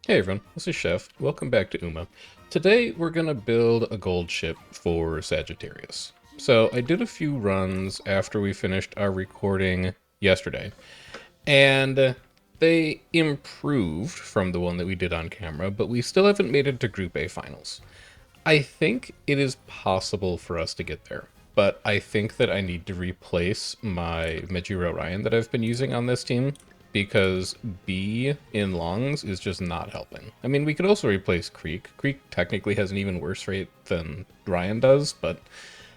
Hey everyone, this is Chef. Welcome back to Uma. Today we're going to build a gold ship for Sagittarius. So I did a few runs after we finished our recording yesterday, and they improved from the one that we did on camera, but we still haven't made it to Group A finals. I think it is possible for us to get there, but I think that I need to replace my Mejiro Ryan that I've been using on this team because B in longs is just not helping. I mean, we could also replace Creek. Creek technically has an even worse rate than Ryan does, but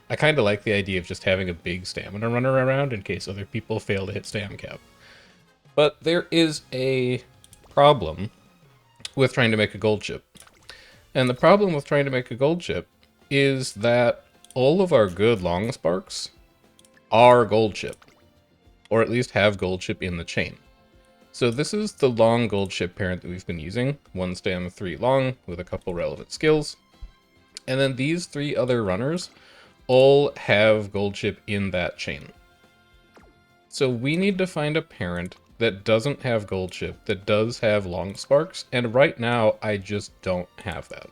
I kind of like the idea of just having a big stamina runner around in case other people fail to hit stam cap. But there is a problem with trying to make a gold chip. And the problem with trying to make a gold chip is that all of our good long sparks are gold chip, or at least have gold chip in the chain. So this is the long gold chip parent that we've been using, 1 stam 3 long with a couple relevant skills. And then these 3 other runners all have gold chip in that chain. So we need to find a parent that doesn't have gold chip, that does have long sparks, and right now I just don't have that.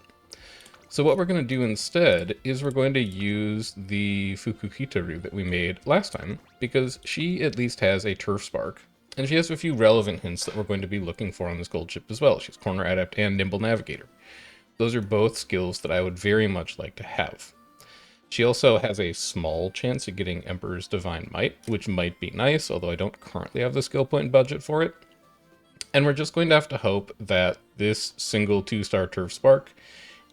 So what we're going to do instead is we're going to use the Fukukitaru that we made last time, because she at least has a turf spark, and she has a few relevant hints that we're going to be looking for on this gold chip as well. She's Corner Adept and Nimble Navigator. Those are both skills that I would very much like to have. She also has a small chance of getting Emperor's Divine Might, which might be nice, although I don't currently have the skill point budget for it. And we're just going to have to hope that this single 2-star Turf Spark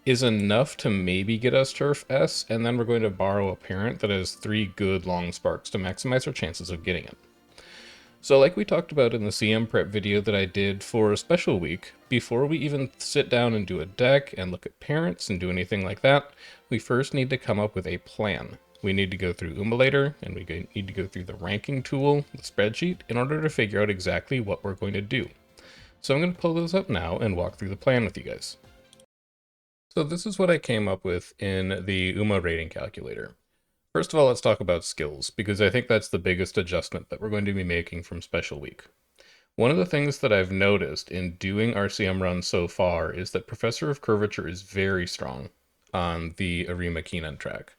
is enough to maybe get us Turf S, and then we're going to borrow a parent that has 3 good long sparks to maximize our chances of getting it. So like we talked about in the CM prep video that I did for a special week, before we even sit down and do a deck and look at parents and do anything like that, we first need to come up with a plan. We need to go through Umulator, and we need to go through the ranking tool, the spreadsheet, in order to figure out exactly what we're going to do. So I'm going to pull those up now and walk through the plan with you guys. So this is what I came up with in the UMA rating calculator. First of all, let's talk about skills, because I think that's the biggest adjustment that we're going to be making from Special Week. One of the things that I've noticed in doing RCM runs so far is that Professor of Curvature is very strong on the Arima Keenan track.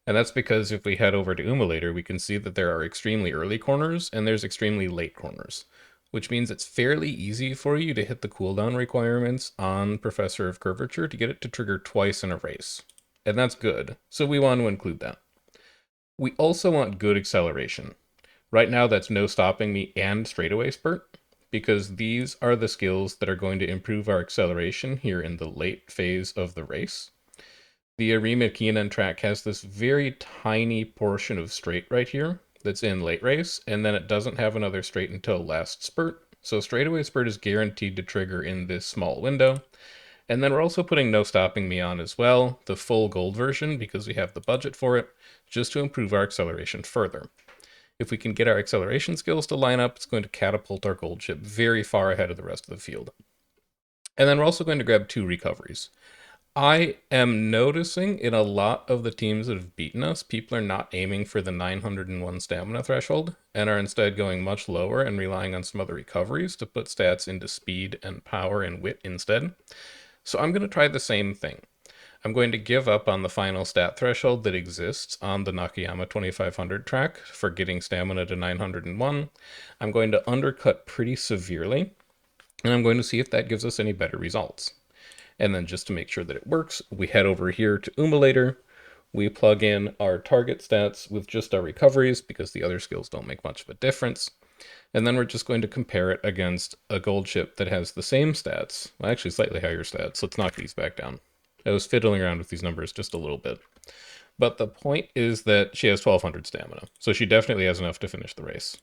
And that's because if we head over to Umulator, we can see that there are extremely early corners and there's extremely late corners, which means it's fairly easy for you to hit the cooldown requirements on Professor of Curvature to get it to trigger twice in a race. And that's good, so we want to include that. We also want good acceleration. Right now that's no stopping me and straightaway spurt, because these are the skills that are going to improve our acceleration here in the late phase of the race. The Arima Keenan track has this very tiny portion of straight right here that's in late race, and then it doesn't have another straight until last spurt. So straightaway spurt is guaranteed to trigger in this small window. And then we're also putting No Stopping Me on as well, the full gold version, because we have the budget for it, just to improve our acceleration further. If we can get our acceleration skills to line up, it's going to catapult our gold chip very far ahead of the rest of the field. And then we're also going to grab 2 recoveries. I am noticing in a lot of the teams that have beaten us, people are not aiming for the 901 stamina threshold, and are instead going much lower and relying on some other recoveries to put stats into speed and power and wit instead. So I'm going to try the same thing. I'm going to give up on the final stat threshold that exists on the Nakayama 2500 track for getting stamina to 901. I'm going to undercut pretty severely, and I'm going to see if that gives us any better results. And then just to make sure that it works, we head over here to Umulator. We plug in our target stats with just our recoveries, because the other skills don't make much of a difference. And then we're just going to compare it against a gold chip that has the same stats, well, actually slightly higher stats. Let's knock these back down. I was fiddling around with these numbers just a little bit. But the point is that she has 1200 stamina, so she definitely has enough to finish the race.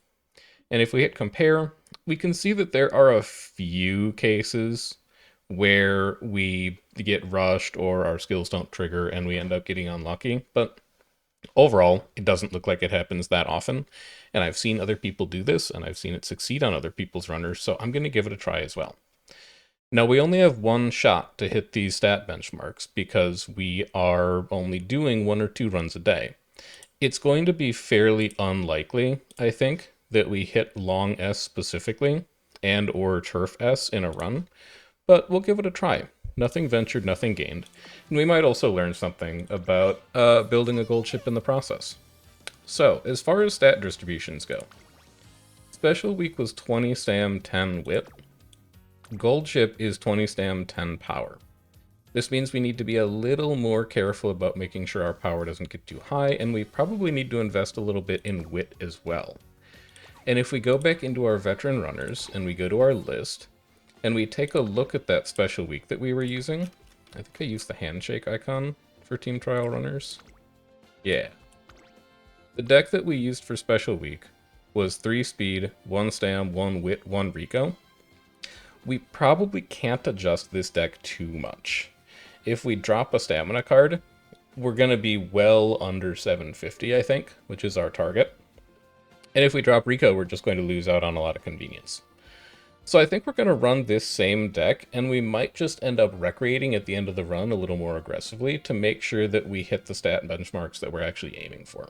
And if we hit compare, we can see that there are a few cases where we get rushed or our skills don't trigger and we end up getting unlucky, but overall, it doesn't look like it happens that often, and I've seen other people do this, and I've seen it succeed on other people's runners, so I'm going to give it a try as well. Now, we only have 1 shot to hit these stat benchmarks, because we are only doing 1 or 2 runs a day. It's going to be fairly unlikely, I think, that we hit long S specifically, and or turf S in a run, but we'll give it a try. Nothing ventured, nothing gained. And we might also learn something about building a gold ship in the process. So, as far as stat distributions go, Special Week was 20 stam, 10 wit. Gold ship is 20 stam, 10 power. This means we need to be a little more careful about making sure our power doesn't get too high, and we probably need to invest a little bit in wit as well. And if we go back into our veteran runners, and we go to our list, and we take a look at that special week that we were using, I think I used the handshake icon for team trial runners. Yeah. The deck that we used for special week was 3 speed, 1 stam, 1 wit, 1 Rico. We probably can't adjust this deck too much. If we drop a stamina card, we're going to be well under 750, I think, which is our target. And if we drop Rico, we're just going to lose out on a lot of convenience. So I think we're going to run this same deck, and we might just end up recreating at the end of the run a little more aggressively to make sure that we hit the stat benchmarks that we're actually aiming for.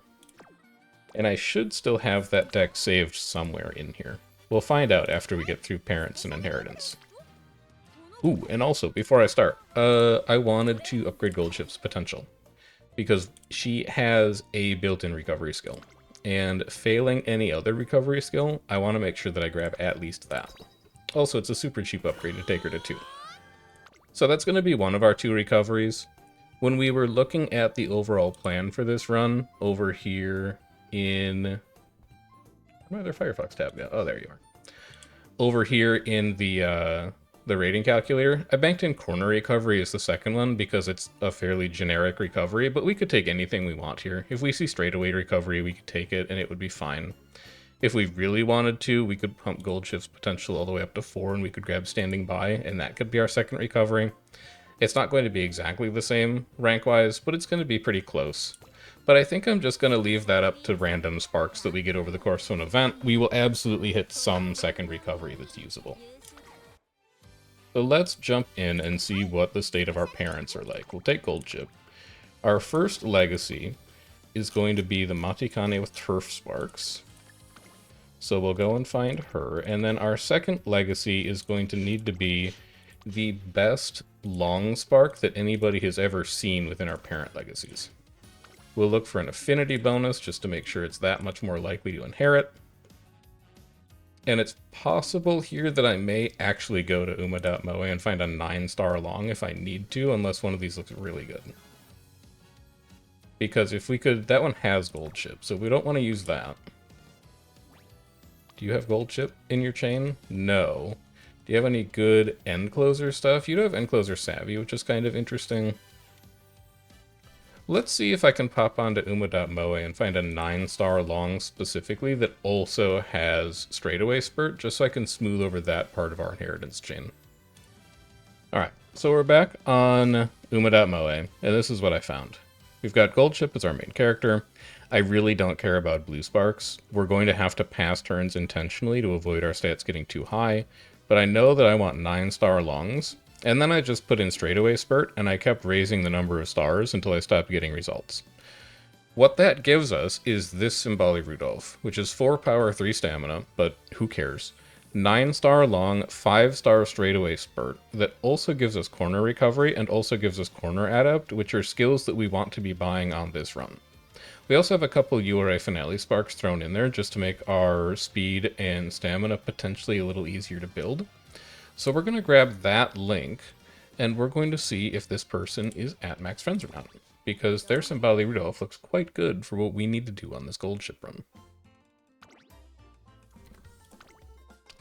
And I should still have that deck saved somewhere in here. We'll find out after we get through Parents and Inheritance. Ooh, and also, before I start, I wanted to upgrade Gold Ship's potential, because she has a built-in recovery skill. And failing any other recovery skill, I want to make sure that I grab at least that. Also, it's a super cheap upgrade to take her to 2. So that's going to be one of our 2 recoveries. When we were looking at the overall plan for this run, over here in... Where'd their Firefox tab go? Oh, there you are. Over here in the rating calculator, I banked in corner recovery as the second one because it's a fairly generic recovery, but we could take anything we want here. If we see straightaway recovery, we could take it and it would be fine. If we really wanted to, we could pump Gold Ship's potential all the way up to 4 and we could grab Standing By, and that could be our second recovery. It's not going to be exactly the same rank-wise, but it's going to be pretty close. But I think I'm just going to leave that up to random sparks that we get over the course of an event. We will absolutely hit some second recovery that's usable. So let's jump in and see what the state of our parents are like. We'll take Gold Ship. Our first legacy is going to be the Matikane with Turf Sparks. So we'll go and find her. And then our second legacy is going to need to be the best long spark that anybody has ever seen within our parent legacies. We'll look for an affinity bonus just to make sure it's that much more likely to inherit. And it's possible here that I may actually go to Umamusume and find a 9-star long if I need to, unless one of these looks really good. Because if we could, that one has Gold Ship, so we don't want to use that. Do you have Gold Ship in your chain? No. Do you have any good end closer stuff? You do have end closer savvy, which is kind of interesting. Let's see if I can pop onto Umamusume and find a 9-star long specifically that also has straightaway spurt, just so I can smooth over that part of our inheritance chain. Alright, so we're back on Umamusume, and this is what I found. We've got Gold Ship as our main character. I really don't care about blue sparks. We're going to have to pass turns intentionally to avoid our stats getting too high, but I know that I want 9-star longs. And then I just put in straightaway spurt, and I kept raising the number of stars until I stopped getting results. What that gives us is this Symbolic Rudolph, which is 4 power, 3 stamina, but who cares? 9-star long, 5-star straightaway spurt, that also gives us corner recovery and also gives us corner adept, which are skills that we want to be buying on this run. We also have a couple URA Finale sparks thrown in there just to make our speed and stamina potentially a little easier to build. So we're going to grab that link, and we're going to see if this person is at max friends or not, because their Symbolic Rudolph looks quite good for what we need to do on this Gold Ship run.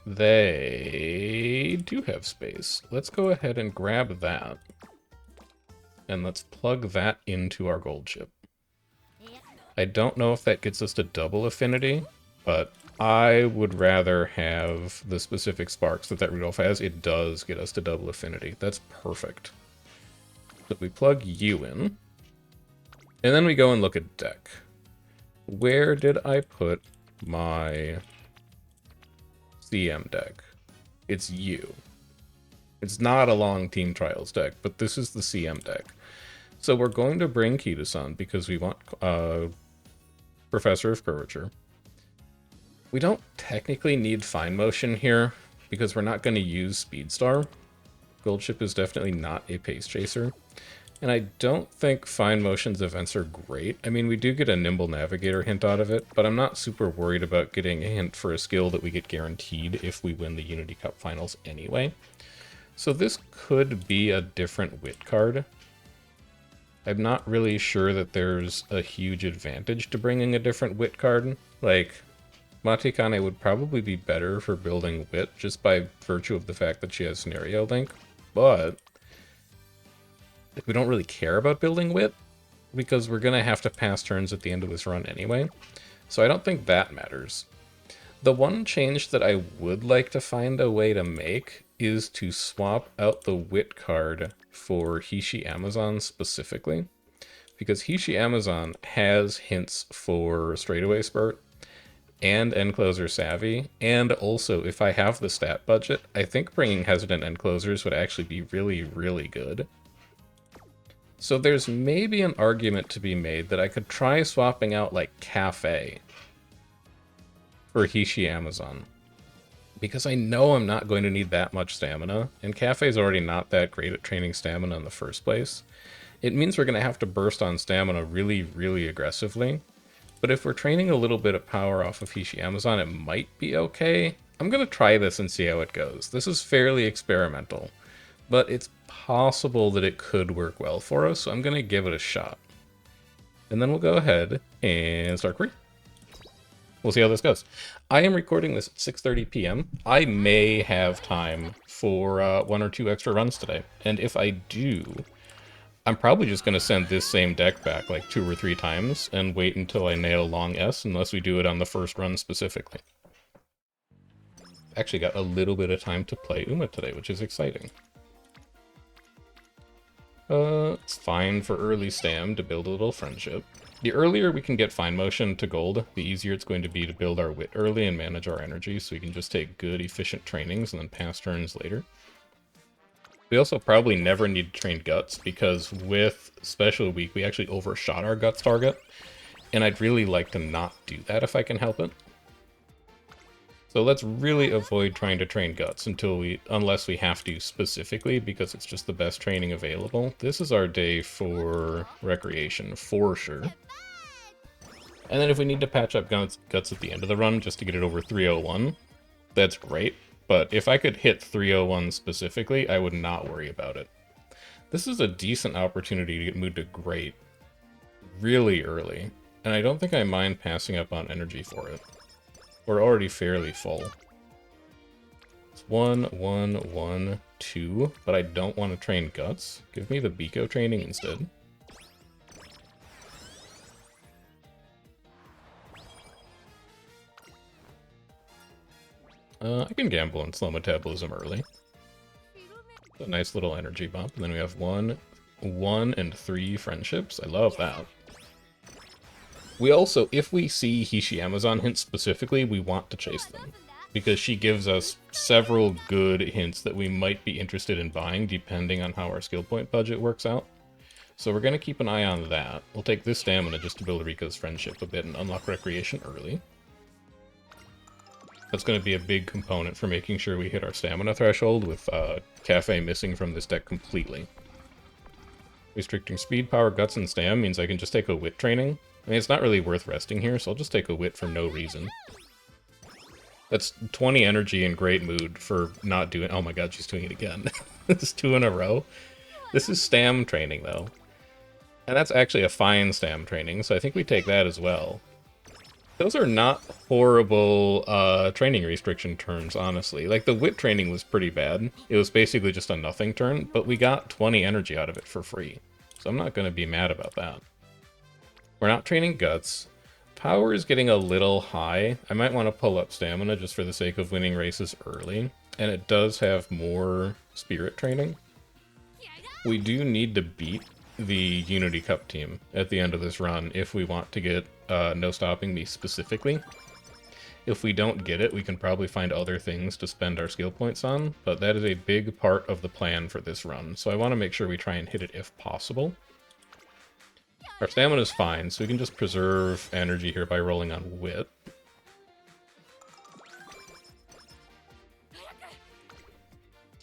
They do have space. Let's go ahead and grab that, and let's plug that into our Gold Ship. I don't know if that gets us to double affinity, but I would rather have the specific sparks that Rudolph has. It does get us to double affinity. That's perfect. So we plug you in, and then we go and look at deck. Where did I put my CM deck? It's you. It's not a long Team Trials deck, but this is the CM deck. So we're going to bring Kita-san because we want Professor of Curvature. We don't technically need Fine Motion here because we're not going to use Speedstar. Gold Ship is definitely not a pace chaser. And I don't think Fine Motion's events are great. I mean, we do get a Nimble Navigator hint out of it, but I'm not super worried about getting a hint for a skill that we get guaranteed if we win the Unity Cup Finals anyway. So this could be a different wit card. I'm not really sure that there's a huge advantage to bringing a different wit card. Like, Matikane would probably be better for building wit just by virtue of the fact that she has Scenario Link, but we don't really care about building wit because we're going to have to pass turns at the end of this run anyway, so I don't think that matters. The one change that I would like to find a way to make is to swap out the wit card for Hishi Amazon specifically, because Hishi Amazon has hints for Straightaway Spurt and Endcloser Savvy, and also if I have the stat budget, I think bringing Hesitant Endclosers would actually be really, really good. So there's maybe an argument to be made that I could try swapping out like Cafe for Hishi Amazon, because I know I'm not going to need that much stamina, and Cafe's already not that great at training stamina in the first place. It means we're going to have to burst on stamina really, really aggressively, but if we're training a little bit of power off of Hishi Amazon, it might be okay. I'm going to try this and see how it goes. This is fairly experimental, but it's possible that it could work well for us, so I'm going to give it a shot. And then we'll go ahead and start recording. We'll see how this goes. I am recording this at 6:30 p.m. I may have time for 1 or 2 extra runs today. And if I do, I'm probably just going to send this same deck back like 2 or 3 times and wait until I nail long S, unless we do it on the first run specifically. Actually got a little bit of time to play Uma today, which is exciting. It's fine for early Stam to build a little friendship. The earlier we can get Fine Motion to gold, the easier it's going to be to build our wit early and manage our energy, so we can just take good, efficient trainings and then pass turns later. We also probably never need to train Guts, because with Special Week we actually overshot our Guts target, and I'd really like to not do that if I can help it. So let's really avoid trying to train Guts unless we have to specifically, because it's just the best training available. This is our day for Recreation, for sure. And then if we need to patch up Guts at the end of the run just to get it over 301, that's great. But if I could hit 301 specifically, I would not worry about it. This is a decent opportunity to get moved to Great really early, and I don't think I mind passing up on energy for it. We're already fairly full. It's 1, 1, 1, 2, but I don't want to train Guts. Give me the Biko training instead. I can gamble and slow metabolism early. A nice little energy bump, and then we have 1, 1, and 3 friendships. I love that. We also, if we see Hishi Amazon hints specifically, we want to chase them, because she gives us several good hints that we might be interested in buying, depending on how our skill point budget works out. So we're going to keep an eye on that. We'll take this stamina just to build Rika's friendship a bit and unlock Recreation early. That's going to be a big component for making sure we hit our stamina threshold, with Cafe missing from this deck completely. Restricting speed, power, guts, and stam means I can just take a wit training. I mean, it's not really worth resting here, so I'll just take a wit for no reason. That's 20 energy in great mood for not doing... Oh my god, she's doing it again. This is 2 in a row. This is stam training, though. And that's actually a fine stam training, so I think we take that as well. Those are not horrible training restriction turns, honestly. Like, the wit training was pretty bad. It was basically just a nothing turn, but we got 20 energy out of it for free. So I'm not going to be mad about that. We're not training Guts. Power is getting a little high. I might want to pull up Stamina just for the sake of winning races early. And it does have more Spirit training. We do need to beat the Unity Cup team at the end of this run if we want to get No Stopping Me specifically. If we don't get it, we can probably find other things to spend our skill points on, but that is a big part of the plan for this run, so I want to make sure we try and hit it if possible. Our stamina is fine, so we can just preserve energy here by rolling on Wit.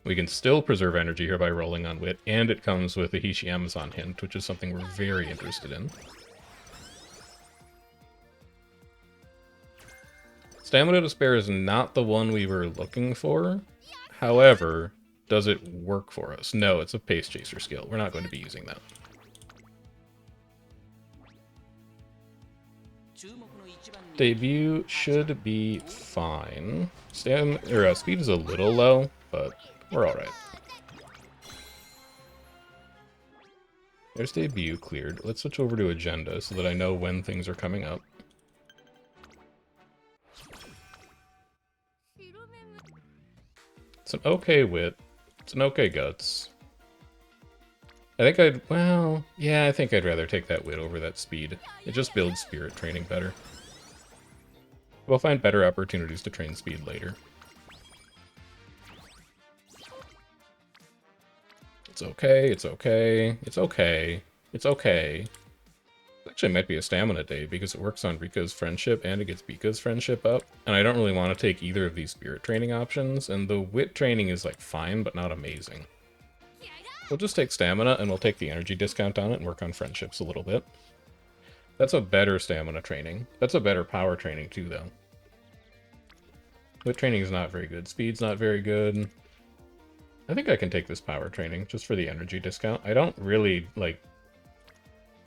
We can still preserve energy here by rolling on Wit, and it comes with a Hishi Amazon hint, which is something we're very interested in. Stamina to spare is not the one we were looking for. However, does it work for us? No, it's a Pace Chaser skill. We're not going to be using that. Debut should be fine. Speed is a little low, but we're alright. There's debut cleared. Let's switch over to agenda so that I know when things are coming up. It's an okay wit. It's an okay guts. I think I think I'd rather take that wit over that speed. It just builds spirit training better. We'll find better opportunities to train speed later. It's okay, it's okay, it's okay, it's okay. It actually might be a stamina day because it works on Rika's friendship and it gets Bika's friendship up. And I don't really want to take either of these spirit training options, and the wit training is like fine, but not amazing. We'll just take stamina and we'll take the energy discount on it and work on friendships a little bit. That's a better stamina training. That's a better power training too, though. Wit training is not very good. Speed's not very good. I think I can take this power training just for the energy discount. I don't really, like...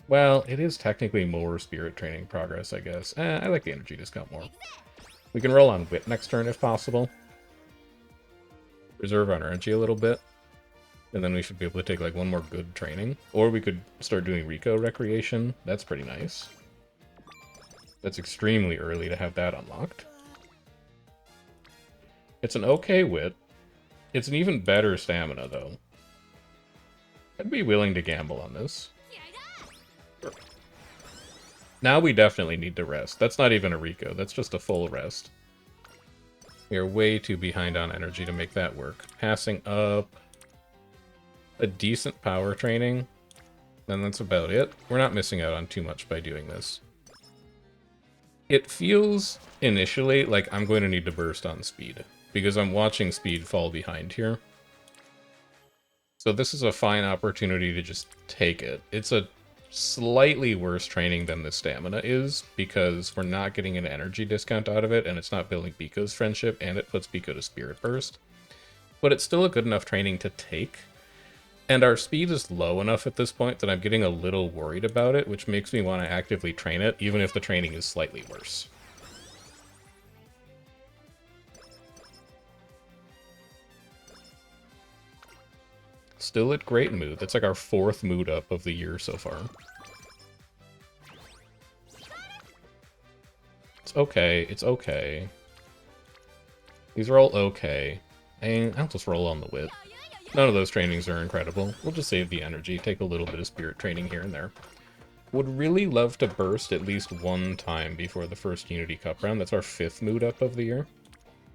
Well, it is technically more spirit training progress, I guess. I like the energy discount more. We can roll on Wit next turn if possible. Reserve our energy a little bit. And then we should be able to take like one more good training. Or we could start doing Rico Recreation. That's pretty nice. That's extremely early to have that unlocked. It's an okay wit. It's an even better stamina, though. I'd be willing to gamble on this. Now we definitely need to rest. That's not even a Rico. That's just a full rest. We are way too behind on energy to make that work. Passing up... a decent power training, and that's about it. We're not missing out on too much by doing this. It feels, initially, like I'm going to need to burst on speed, because I'm watching speed fall behind here. So this is a fine opportunity to just take it. It's a slightly worse training than the stamina is, because we're not getting an energy discount out of it, and it's not building Biko's friendship, and it puts Biko to Spirit Burst. But it's still a good enough training to take. And our speed is low enough at this point that I'm getting a little worried about it, which makes me want to actively train it, even if the training is slightly worse. Still at great mood. That's like our 4th mood up of the year so far. It's okay. It's okay. These are all okay. And I'll just roll on the wit. None of those trainings are incredible. We'll just save the energy, take a little bit of spirit training here and there. Would really love to burst at least one time before the first Unity Cup round. That's our 5th mood up of the year.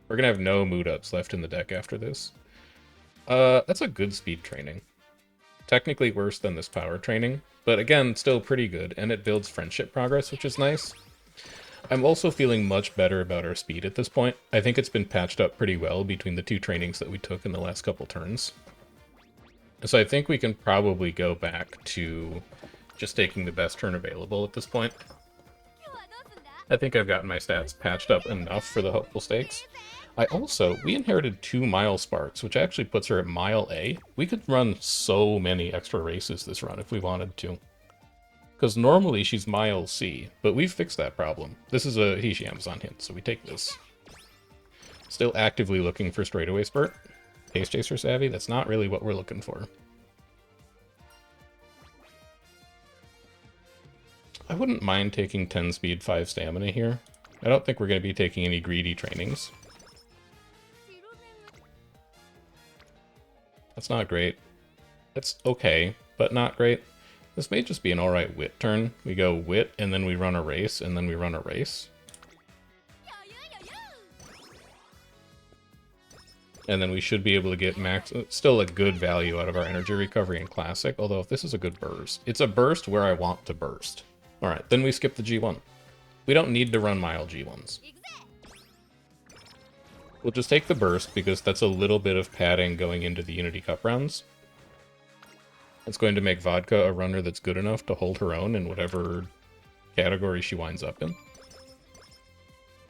We're gonna have no mood ups left in the deck after this. That's a good speed training. Technically worse than this power training, but again, still pretty good, and it builds friendship progress, which is nice. I'm also feeling much better about our speed at this point. I think it's been patched up pretty well between the 2 trainings that we took in the last couple turns. So I think we can probably go back to just taking the best turn available at this point. I think I've gotten my stats patched up enough for the hopeful stakes. We inherited 2 mile sparks, which actually puts her at mile A. We could run so many extra races this run if we wanted to. Because normally she's mile C, but we've fixed that problem. This is a Hishi Amazon hint, so we take this. Still actively looking for straightaway spurt. Pace Chaser Savvy, that's not really what we're looking for. I wouldn't mind taking 10 speed, 5 stamina here. I don't think we're going to be taking any greedy trainings. That's not great. That's okay, but not great. This may just be an alright wit turn. We go wit, and then we run a race, and then we run a race. And then we should be able to get still a good value out of our energy recovery in Classic, although if this is a good burst. It's a burst where I want to burst. Alright, then we skip the G1. We don't need to run mile G1s. We'll just take the burst, because that's a little bit of padding going into the Unity Cup rounds. It's going to make Vodka a runner that's good enough to hold her own in whatever category she winds up in.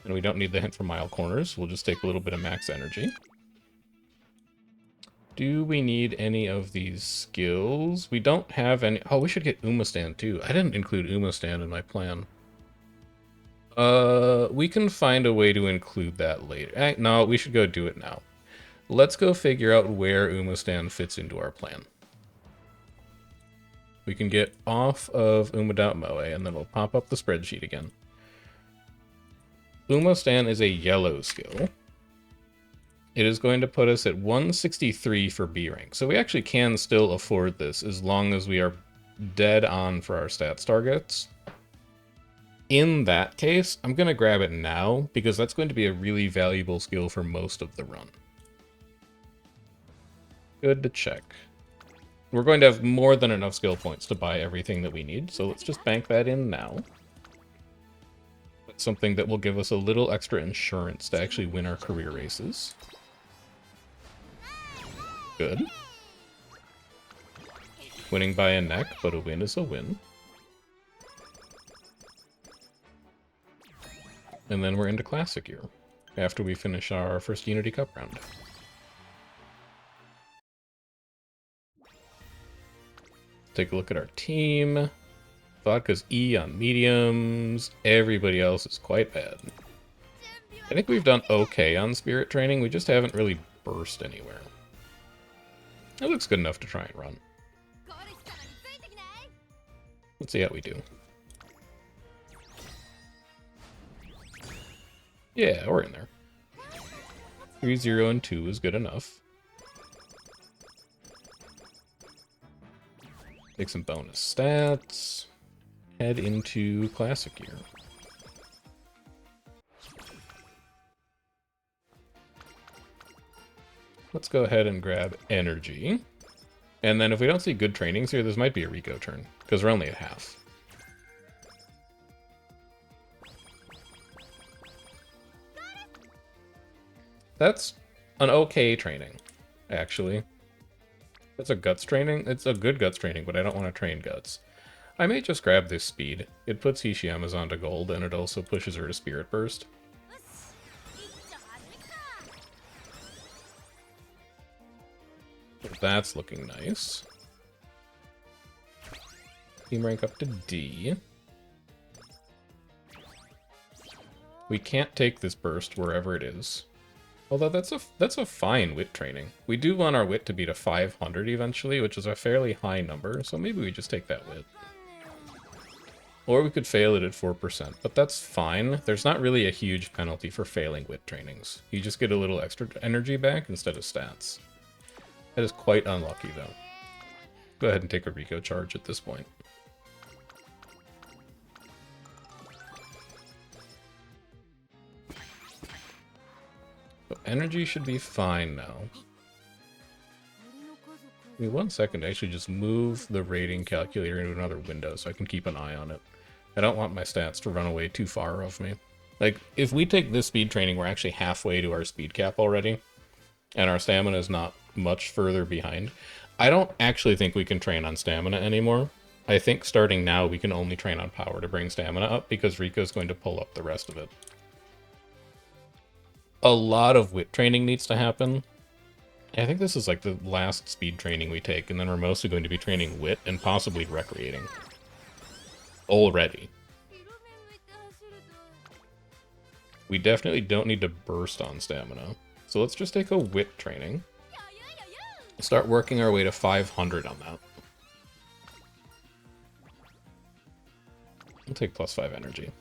And we don't need the hint from Mile Corners. We'll just take a little bit of max energy. Do we need any of these skills? We don't have any... Oh, we should get Umastand too. I didn't include Umastand in my plan. We can find a way to include that later. No, we should go do it now. Let's go figure out where Umastand fits into our plan. We can get off of Moe, and then we'll pop up the spreadsheet again. Umastand is a yellow skill. It is going to put us at 163 for B rank. So we actually can still afford this as long as we are dead on for our stats targets. In that case, I'm going to grab it now because that's going to be a really valuable skill for most of the run. Good to check. We're going to have more than enough skill points to buy everything that we need, so let's just bank that in now. That's something that will give us a little extra insurance to actually win our career races. Good. Winning by a neck, but a win is a win. And then we're into Classic Year, after we finish our first Unity Cup round. Take a look at our team. Vodka's E on mediums. Everybody else is quite bad. I think we've done okay on spirit training. We just haven't really burst anywhere. It looks good enough to try and run. Let's see how we do. Yeah, we're in there. 3, 0, and 2 is good enough. Take some bonus stats. Head into Classic Year. Let's go ahead and grab energy. And then if we don't see good trainings here, this might be a Rico turn, because we're only at half. That's an okay training, actually. That's a guts training. It's a good guts training, but I don't want to train guts. I may just grab this speed. It puts Hishiyama's onto gold, and it also pushes her to Spirit Burst. That's looking nice. Team rank up to D. We can't take this burst wherever it is. Although that's a fine wit training. We do want our wit to be to 500 eventually, which is a fairly high number, so maybe we just take that wit. Or we could fail it at 4%, but that's fine. There's not really a huge penalty for failing wit trainings. You just get a little extra energy back instead of stats. That is quite unlucky, though. Go ahead and take a Rico charge at this point. So energy should be fine now. Give me 1 second to actually just move the rating calculator into another window so I can keep an eye on it. I don't want my stats to run away too far of me. Like, if we take this speed training, we're actually halfway to our speed cap already, and our stamina is not much further behind. I don't actually think we can train on stamina anymore. I think starting now we can only train on power to bring stamina up, because Rico's going to pull up the rest of it. A lot of wit training needs to happen. I think this is like the last speed training we take, and then we're mostly going to be training wit and possibly recreating. Already. We definitely don't need to burst on stamina. So let's just take a wit training. Start working our way to 500 on that. We'll take +5 energy.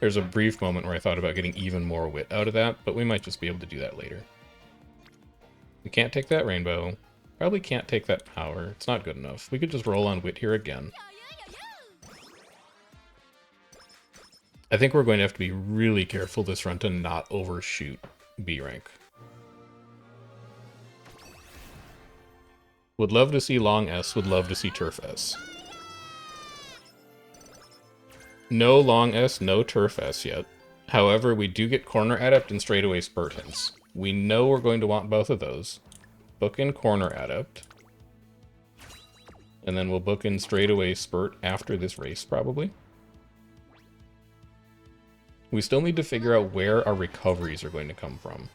There's a brief moment where I thought about getting even more wit out of that, but we might just be able to do that later. We can't take that rainbow. Probably can't take that power. It's not good enough. We could just roll on wit here again. I think we're going to have to be really careful this run to not overshoot B rank. Would love to see long S, would love to see turf S. No long S, no turf S yet. However, we do get corner adept and straightaway spurt hints. We know we're going to want both of those. Book in corner adept. And then we'll book in straightaway spurt after this race, probably. We still need to figure out where our recoveries are going to come from.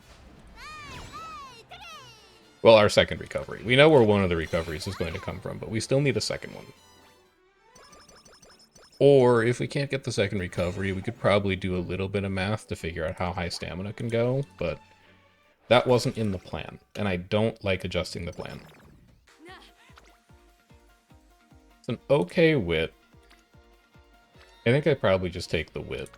Well, our second recovery. We know where one of the recoveries is going to come from, but we still need a second one. Or, if we can't get the second recovery, we could probably do a little bit of math to figure out how high stamina can go, but that wasn't in the plan, and I don't like adjusting the plan. It's an okay wit. I think I'd probably just take the wit.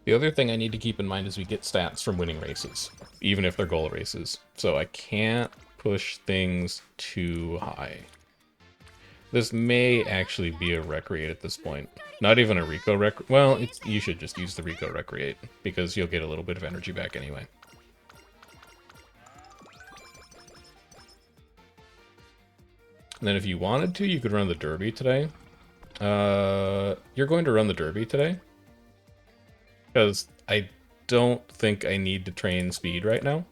The other thing I need to keep in mind is we get stats from winning races, even if they're goal races. So I can't push things too high. This may actually be a Recreate at this point. Not even a Rico Rec... Well, you should just use the Rico Recreate, because you'll get a little bit of energy back anyway. And then if you wanted to, you could run the Derby today. You're going to run the Derby today? Because I don't think I need to train speed right now.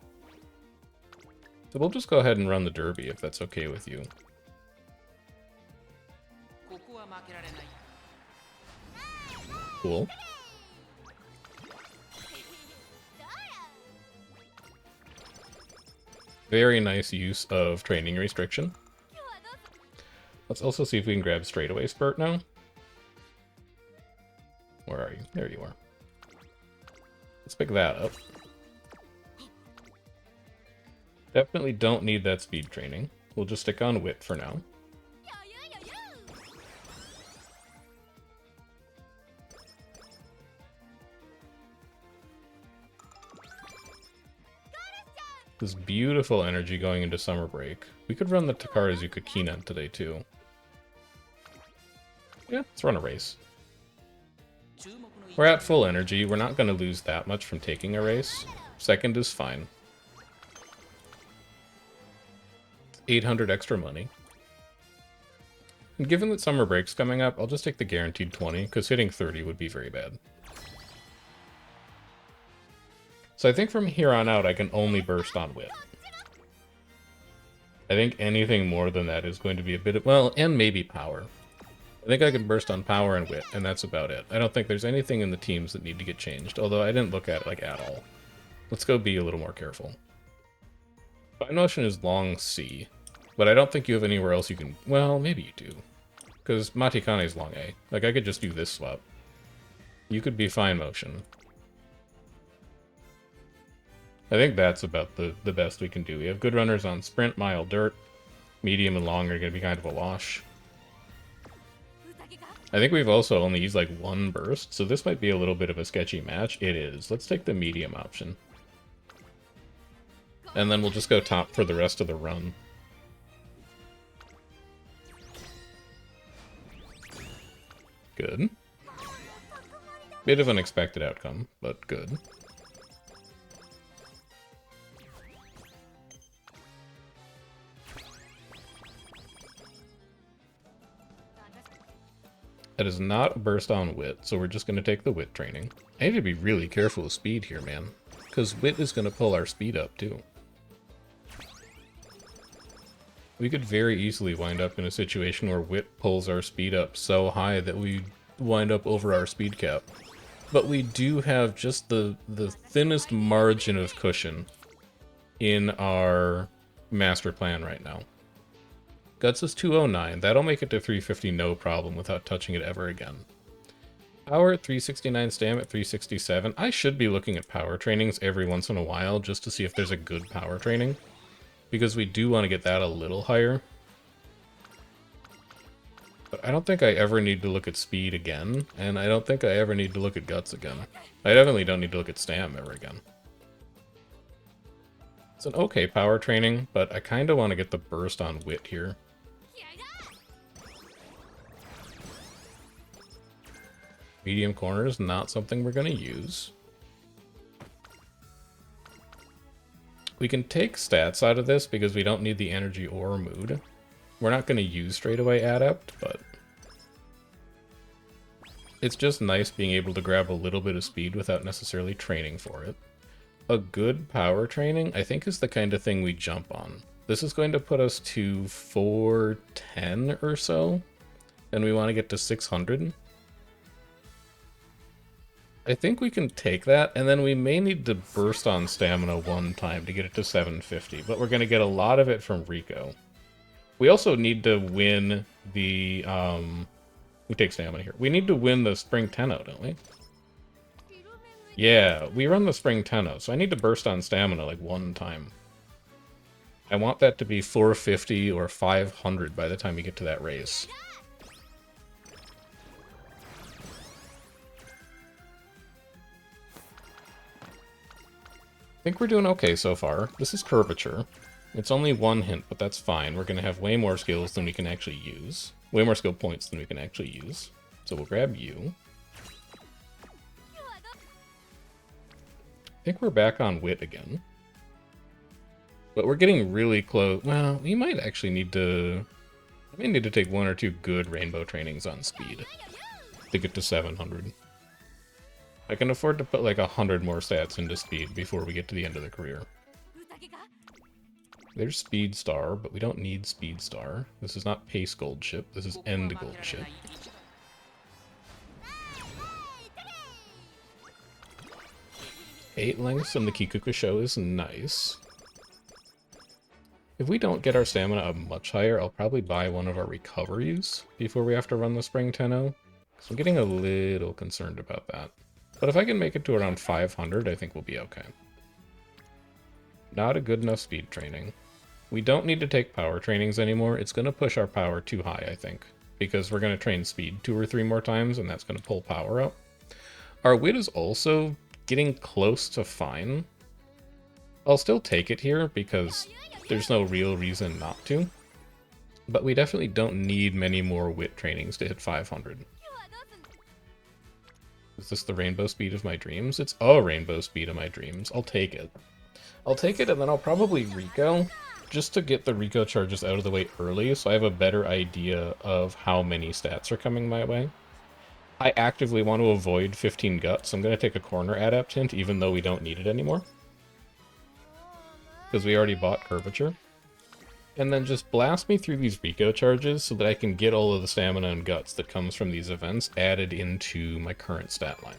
So we'll just go ahead and run the Derby if that's okay with you. Cool. Very nice use of training restriction. Let's also see if we can grab straightaway spurt now. Where are you? There you are. Let's pick that up. Definitely don't need that speed training. We'll just stick on wit for now. This beautiful energy going into summer break. We could run the Takarazuka Kinan today too. Yeah, let's run a race. We're at full energy. We're not going to lose that much from taking a race. Second is fine. 800 extra money. And given that summer break's coming up, I'll just take the guaranteed 20, because hitting 30 would be very bad. So I think from here on out, I can only burst on wit. I think anything more than that is going to be a bit of... Well, and maybe power. I think I can burst on power and wit, and that's about it. I don't think there's anything in the teams that need to get changed, although I didn't look at it like at all. Let's go be a little more careful. Fine motion is long C, but I don't think you have anywhere else you can... Well, maybe you do. Because Matikane is long A. Like, I could just do this swap. You could be fine motion. I think that's about the best we can do. We have good runners on sprint, mile, dirt. Medium and long are going to be kind of a wash. I think we've also only used like one burst, so this might be a little bit of a sketchy match. It is. Let's take the medium option. And then we'll just go top for the rest of the run. Good. Bit of an unexpected outcome, but good. That is not a burst on wit, so we're just going to take the wit training. I need to be really careful with speed here, man. Because wit is going to pull our speed up, too. We could very easily wind up in a situation where wit pulls our speed up so high that we wind up over our speed cap. But we do have just the thinnest margin of cushion in our master plan right now. Guts is 209. That'll make it to 350 no problem without touching it ever again. Power at 369, stam at 367. I should be looking at power trainings every once in a while just to see if there's a good power training. Because we do want to get that a little higher. But I don't think I ever need to look at speed again. And I don't think I ever need to look at guts again. I definitely don't need to look at stam ever again. It's an okay power training, but I kind of want to get the burst on wit here. Medium corner is not something we're going to use. We can take stats out of this because we don't need the energy or mood. We're not going to use straightaway adept, but... It's just nice being able to grab a little bit of speed without necessarily training for it. A good power training, I think, is the kind of thing we jump on. This is going to put us to 410 or so, and we want to get to 600. I think we can take that, and then we may need to burst on stamina one time to get it to 750, but we're going to get a lot of it from Rico. We also need to win the, we take stamina here. We need to win the Spring Tenno, don't we? Yeah, we run the Spring Tenno, so I need to burst on stamina like one time. I want that to be 450 or 500 by the time we get to that race. I think we're doing okay so far. This is curvature. It's only one hint, but that's fine. We're going to have way more skills than we can actually use. Way more skill points than we can actually use. So we'll grab you. I think we're back on wit again. But we're getting really close. Well, we might actually need to... I may need to take one or two good rainbow trainings on speed to get to 700. I can afford to put like 100 more stats into speed before we get to the end of the career. There's Speed Star, but we don't need Speed Star. This is not Pace Gold Ship, this is End Gold Ship. 8 lengths in the Kikukusho is nice. If we don't get our stamina up much higher, I'll probably buy one of our recoveries before we have to run the Spring Tenno. So I'm getting a little concerned about that. But if I can make it to around 500, I think we'll be okay. Not a good enough speed training. We don't need to take power trainings anymore. It's going to push our power too high, I think. Because we're going to train speed 2 or 3 more times, and that's going to pull power up. Our wit is also getting close to fine. I'll still take it here, because there's no real reason not to. But we definitely don't need many more wit trainings to hit 500. Is this the rainbow speed of my dreams? It's a rainbow speed of my dreams. I'll take it. I'll take it, and then I'll probably Rico, just to get the Rico charges out of the way early, so I have a better idea of how many stats are coming my way. I actively want to avoid 15 guts. I'm going to take a corner adept hint, even though we don't need it anymore. Because we already bought curvature. And then just blast me through these Rico charges so that I can get all of the stamina and guts that comes from these events added into my current stat line.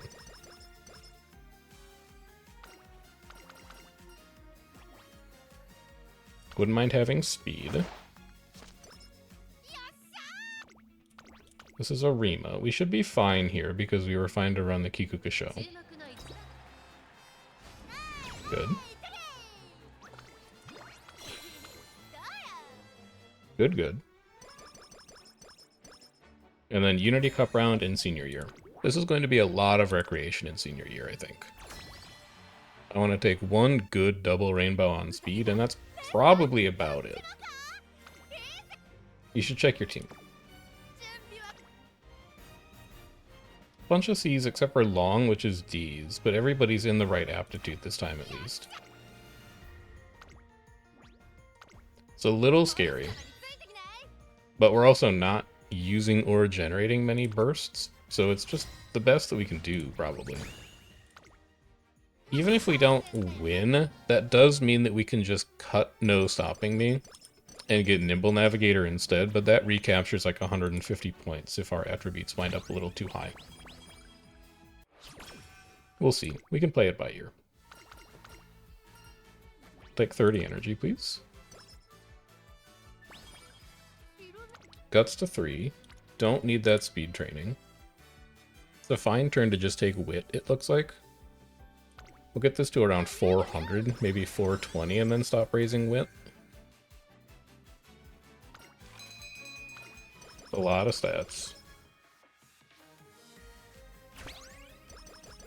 Wouldn't mind having speed. This is a Rima. We should be fine here because we were fine to run the Kikukusho. Good. Good, good. And then Unity Cup round in senior year. This is going to be a lot of recreation in senior year, I think. I want to take one good double rainbow on speed, and that's probably about it. You should check your team. Bunch of C's except for Long, which is D's, but everybody's in the right aptitude this time at least. It's a little scary. But we're also not using or generating many bursts, so it's just the best that we can do, probably. Even if we don't win, that does mean that we can just cut No Stopping Me and get Nimble Navigator instead, but that recaptures like 150 points if our attributes wind up a little too high. We'll see. We can play it by ear. Take 30 energy, please. Guts to 3. Don't need that speed training. It's a fine turn to just take wit, it looks like. We'll get this to around 400, maybe 420, and then stop raising wit. A lot of stats.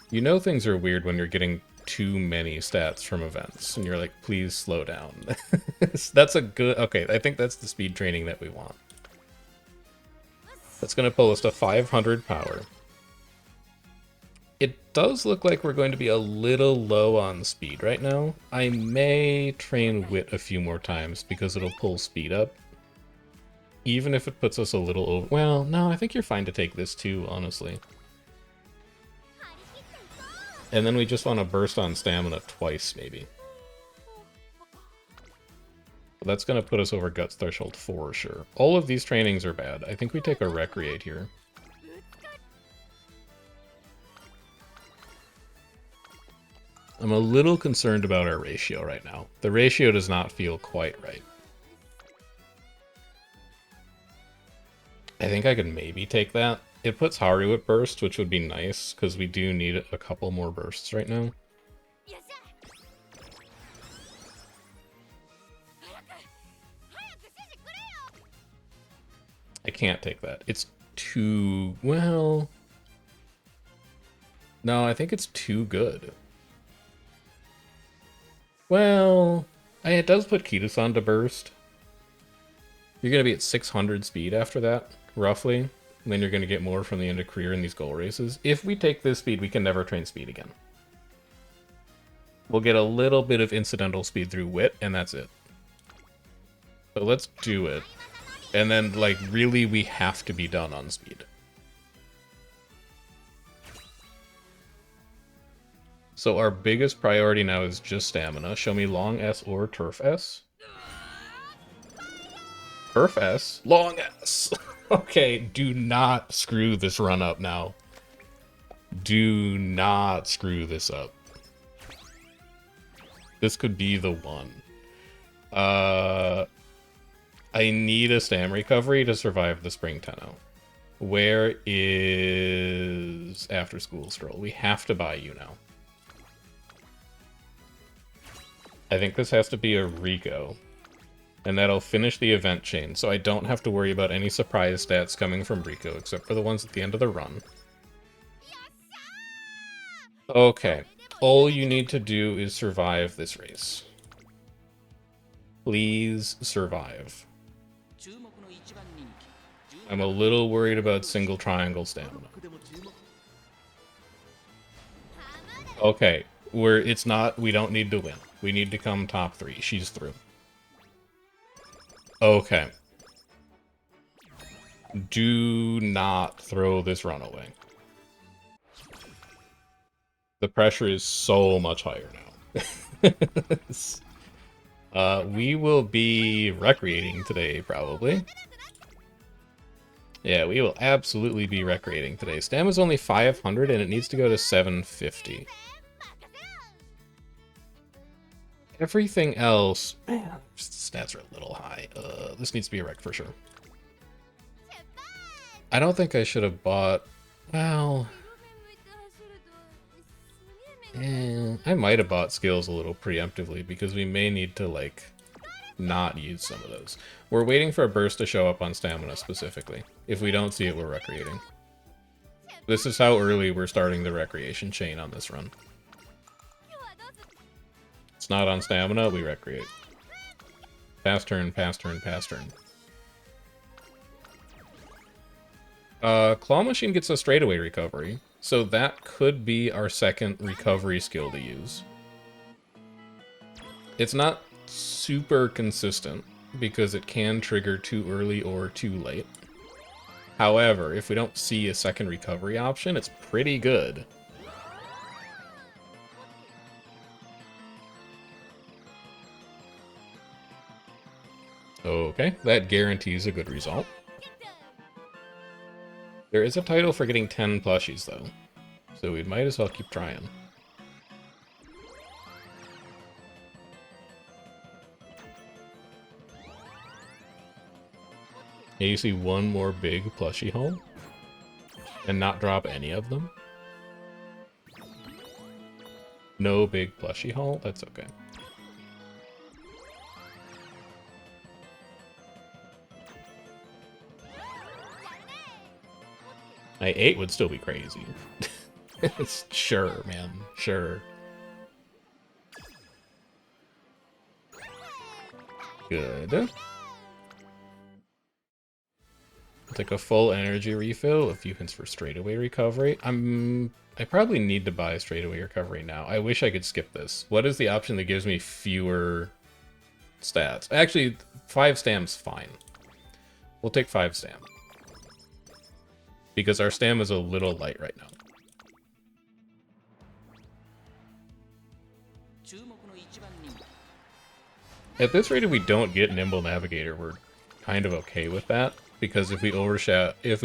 You know things are weird when you're getting too many stats from events, and you're like, please slow down. That's a good... Okay, I think that's the speed training that we want. That's going to pull us to 500 power. It does look like we're going to be a little low on speed right now. I may train wit a few more times because it'll pull speed up. Even if it puts us a little over... Well, no, I think you're fine to take this too, honestly. And then we just want to burst on stamina twice, maybe. That's going to put us over Guts Threshold for sure. All of these trainings are bad. I think we take a Recreate here. I'm a little concerned about our ratio right now. The ratio does not feel quite right. I think I could maybe take that. It puts Haru at burst, which would be nice, because we do need a couple more bursts right now. I can't take that. It's too... well... no, I think it's too good. Well... it does put Kido-san to burst. You're going to be at 600 speed after that, roughly. And then you're going to get more from the end of career in these goal races. If we take this speed, we can never train speed again. We'll get a little bit of incidental speed through wit, and that's it. So let's do it. And then, like, really, we have to be done on speed. So our biggest priority now is just stamina. Show me long S or turf S. Turf S? Long S! Okay, do not screw this run up now. Do not screw this up. This could be the one. I need a stam recovery to survive the Spring Tenno. Where is After School Stroll? We have to buy you now. I think this has to be a Rico. And that'll finish the event chain, so I don't have to worry about any surprise stats coming from Rico, except for the ones at the end of the run. Okay. All you need to do is survive this race. Please survive. I'm a little worried about single triangle stamina. Okay, we don't need to win. We need to come top 3. She's through. Okay. Do not throw this run away. The pressure is so much higher now. We will be recreating today, probably. Yeah, we will absolutely be recreating today. Stam is only 500, and it needs to go to 750. Everything else... man, stats are a little high. This needs to be a rec for sure. I don't think I should have bought... well... I might have bought skills a little preemptively, because we may need to, like, not use some of those. We're waiting for a burst to show up on stamina, specifically. If we don't see it, we're recreating. This is how early we're starting the recreation chain on this run. It's not on stamina, we recreate. Pass turn, pass turn, pass turn. Claw Machine gets a straightaway recovery, so that could be our second recovery skill to use. It's not super consistent, because it can trigger too early or too late. However, if we don't see a second recovery option, it's pretty good. Okay, that guarantees a good result. There is a title for getting 10 plushies, though, so we might as well keep trying. Yeah, you see one more big plushie haul, and not drop any of them? No big plushie haul? That's okay. My 8 would still be crazy. Sure, man. Sure. Good. I'll take a full energy refill, a few hints for straightaway recovery. I probably need to buy straightaway recovery now. I wish I could skip this. What is the option that gives me fewer stats? Actually, 5 stam's fine. We'll take 5 stam. Because our stam is a little light right now. At this rate, if we don't get Nimble Navigator, we're kind of okay with that. Because if we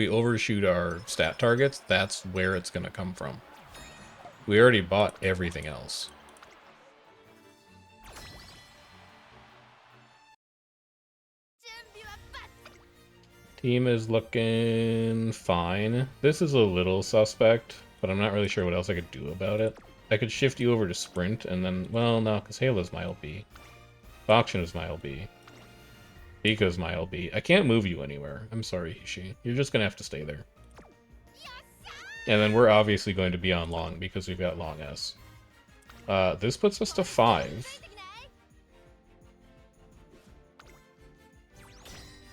overshoot our stat targets, that's where it's going to come from. We already bought everything else. Team is looking fine. This is a little suspect, but I'm not really sure what else I could do about it. I could shift you over to Sprint, and then... Well, no, because Halo's my LB. Auction is my LB. Pika's my LB. I can't move you anywhere. I'm sorry, Hishi. You're just going to have to stay there. And then we're obviously going to be on long, because we've got long S. This puts us to 5.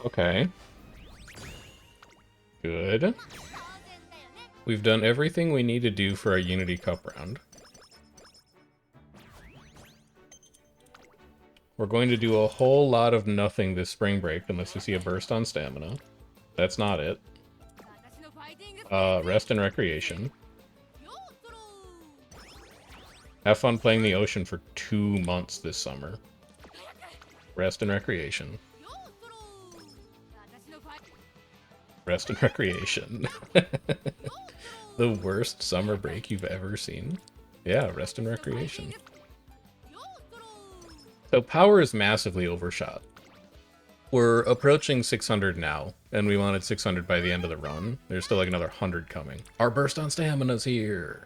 Okay. Good. We've done everything we need to do for our Unity Cup round. We're going to do a whole lot of nothing this spring break unless we see a burst on stamina. That's not it. Rest and recreation. Have fun playing the ocean for 2 months this summer. Rest and recreation. Rest and recreation. The worst summer break you've ever seen? Yeah, rest and recreation. So power is massively overshot. We're approaching 600 now, and we wanted 600 by the end of the run. There's still like another 100 coming. Our burst on stamina's here.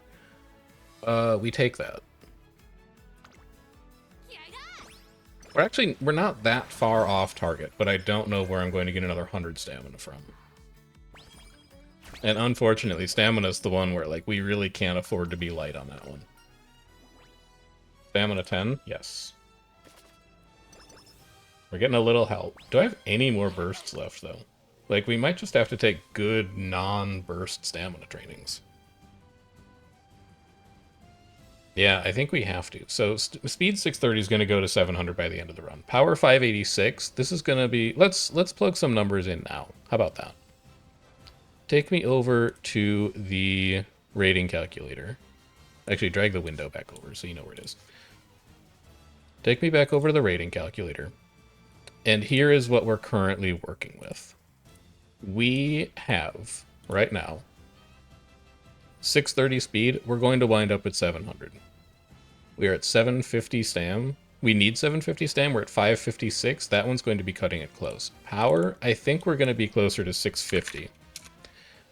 We take that. We're not that far off target, but I don't know where I'm going to get another 100 stamina from. And unfortunately, stamina's the one where, like, we really can't afford to be light on that one. Stamina 10? Yes. We're getting a little help. Do I have any more bursts left, though? Like, we might just have to take good non-burst stamina trainings. Yeah, I think we have to. So, speed 630 is going to go to 700 by the end of the run. Power 586. This is going to be... Let's plug some numbers in now. How about that? Take me over to the rating calculator. Actually, drag the window back over so you know where it is. Take me back over to the rating calculator. And here is what we're currently working with. We have, right now, 630 speed. We're going to wind up at 700. We are at 750 stam. We need 750 stam. We're at 556. That one's going to be cutting it close. Power, I think we're going to be closer to 650.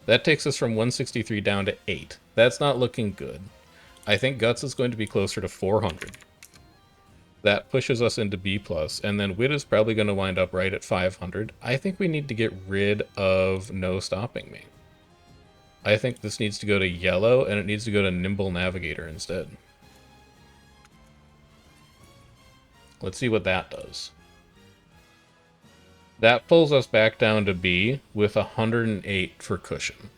That takes us from 163 down to 8. That's not looking good. I think Guts is going to be closer to 400. That pushes us into B+, and then Wit is probably going to wind up right at 500. I think we need to get rid of No Stopping Me. I think this needs to go to yellow, and it needs to go to Nimble Navigator instead. Let's see what that does. That pulls us back down to B with 108 for cushion.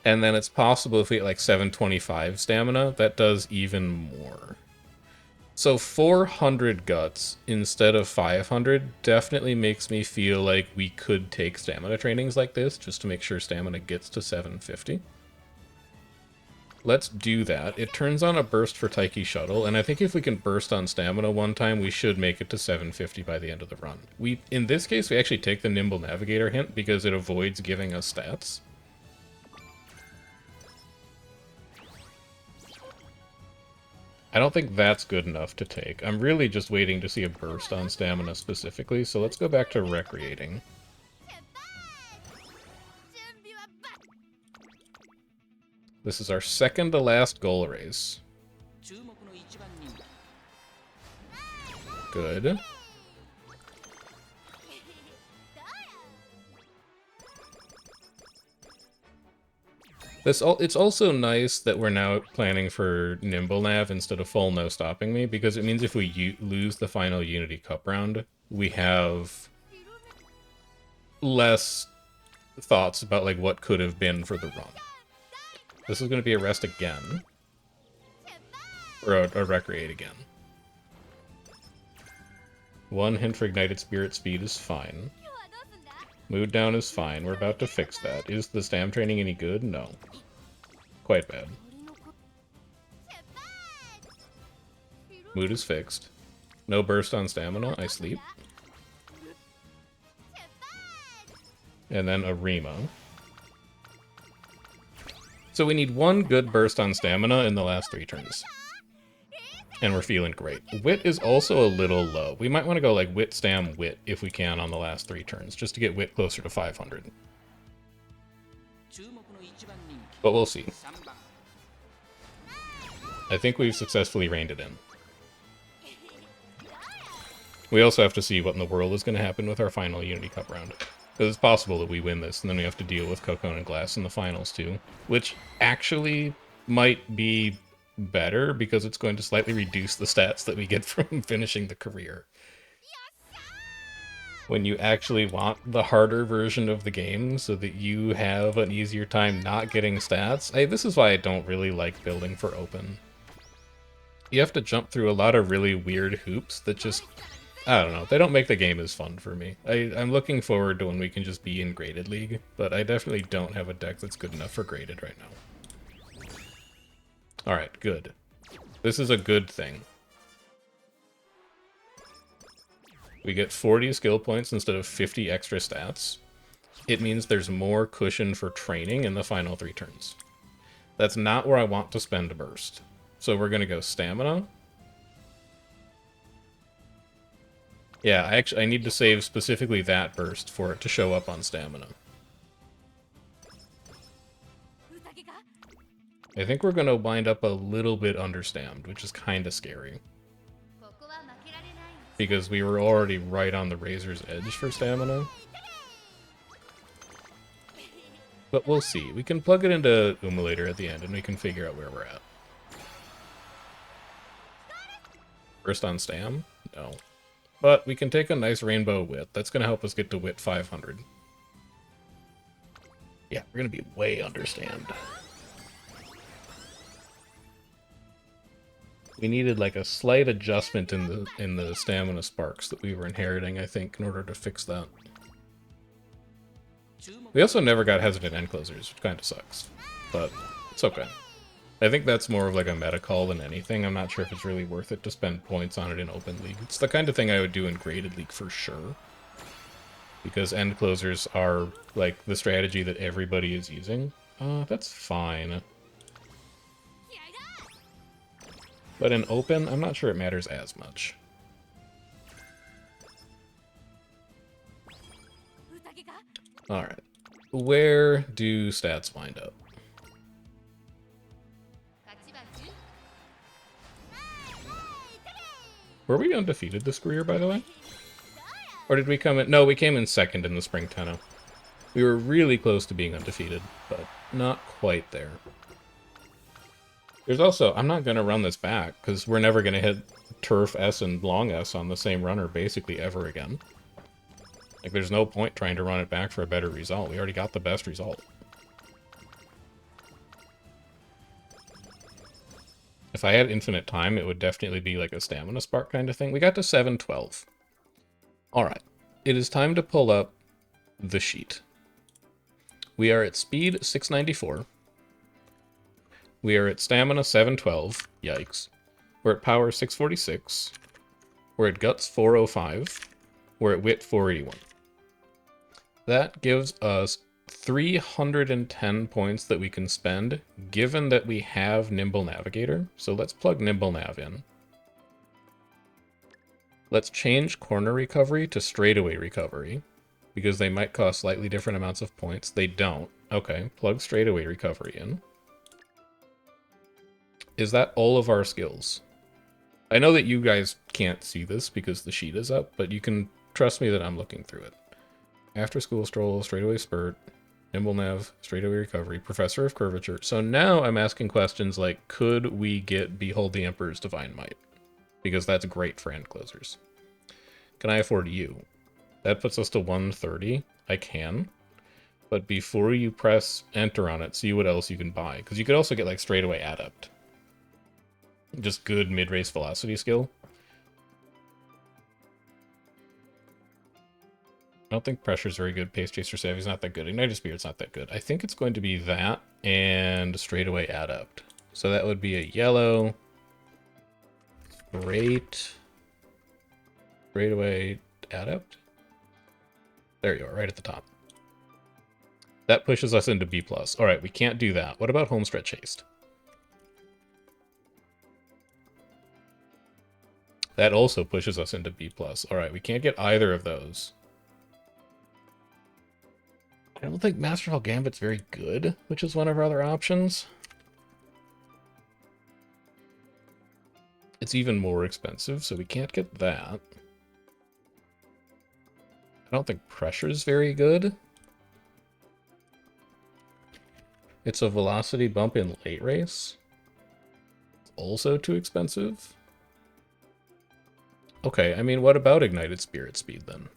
And then it's possible if we get like 725 stamina, that does even more. So 400 guts instead of 500 definitely makes me feel like we could take stamina trainings like this just to make sure stamina gets to 750. Let's do that. It turns on a burst for Taiki Shuttle, and I think if we can burst on stamina one time, we should make it to 750 by the end of the run. In this case, we actually take the Nimble Navigator hint because it avoids giving us stats. I don't think that's good enough to take. I'm really just waiting to see a burst on stamina specifically, so let's go back to recreating. This is our second to last goal race. Good. It's also nice that we're now planning for Nimble Nav instead of full No Stopping Me, because it means if we lose the final Unity Cup round, we have less thoughts about like what could have been for the run. This is going to be a rest again. Or a recreate again. One hint for Ignited Spirit speed is fine. Mood down is fine. We're about to fix that. Is the stam training any good? No. Quite bad. Mood is fixed. No burst on stamina, I sleep. And then a Remo. So we need one good burst on stamina in the last 3 turns. And we're feeling great. Wit is also a little low. We might want to go like Wit, Stam, Wit if we can on the last 3 turns, just to get Wit closer to 500. But we'll see. I think we've successfully reined it in. We also have to see what in the world is going to happen with our final Unity Cup round. Because it's possible that we win this, and then we have to deal with Cocone and Glass in the finals too. Which actually might be better, because it's going to slightly reduce the stats that we get from finishing the career. When you actually want the harder version of the game so that you have an easier time not getting stats. This is why I don't really like building for open. You have to jump through a lot of really weird hoops that just, I don't know, they don't make the game as fun for me. I'm looking forward to when we can just be in Graded League, but I definitely don't have a deck that's good enough for Graded right now. Alright, good. This is a good thing. We get 40 skill points instead of 50 extra stats. It means there's more cushion for training in the final 3 turns. That's not where I want to spend a burst. So we're going to go Stamina. Yeah, I need to save specifically that burst for it to show up on Stamina. I think we're going to wind up a little bit understammed, which is kind of scary. Because we were already right on the razor's edge for stamina. But we'll see. We can plug it into Umulator at the end, and we can figure out where we're at. Burst on Stam? No. But we can take a nice Rainbow Wit. That's going to help us get to Wit 500. Yeah, we're going to be way understammed. We needed like a slight adjustment in the stamina sparks that we were inheriting, I think, in order to fix that. We also never got hesitant end closers, which kind of sucks, but it's okay. I think that's more of like a meta call than anything. I'm not sure if it's really worth it to spend points on it in Open League. It's the kind of thing I would do in Graded League for sure, because end closers are like the strategy that everybody is using. That's fine. But in Open, I'm not sure it matters as much. Alright. Where do stats wind up? Were we undefeated this career, by the way? Or did we come in? No, we came in second in the Spring Tenno. We were really close to being undefeated, but not quite there. There's also, I'm not going to run this back, because we're never going to hit Turf S and Long S on the same runner basically ever again. Like, there's no point trying to run it back for a better result. We already got the best result. If I had infinite time, it would definitely be like a stamina spark kind of thing. We got to 712. Alright, it is time to pull up the sheet. We are at speed 694. We are at stamina 712. Yikes. We're at power 646. We're at guts 405. We're at wit 481. That gives us 310 points that we can spend, given that we have Nimble Navigator. So let's plug Nimble Nav in. Let's change Corner Recovery to Straightaway Recovery, because they might cost slightly different amounts of points. They don't. Okay, plug Straightaway Recovery in. Is that all of our skills? I know that you guys can't see this because the sheet is up, but you can trust me that I'm looking through it. After School Stroll, Straightaway Spurt, Nimble Nav, Straightaway Recovery, Professor of Curvature. So now I'm asking questions like, could we get Behold the Emperor's Divine Might? Because that's great for end closers. Can I afford you? That puts us to 130. I can. But before you press enter on it, see what else you can buy. Because you could also get like Straightaway Adept. Just good mid-race velocity skill. I don't think Pressure's very good. Pace Chaser Savvy's not that good. Ignited Spirit's not that good. I think it's going to be that and Straightaway Adept. So that would be a yellow. Great. Straightaway adept. There you are, right at the top. That pushes us into B+. All right, we can't do that. What about Homestretch Haste? That also pushes us into B+. All right, we can't get either of those. I don't think Masterful Gambit's very good, which is one of our other options. It's even more expensive, so we can't get that. I don't think Pressure's very good. It's a velocity bump in late race. It's also too expensive. Okay, I mean, what about Ignited Spirit Speed, then?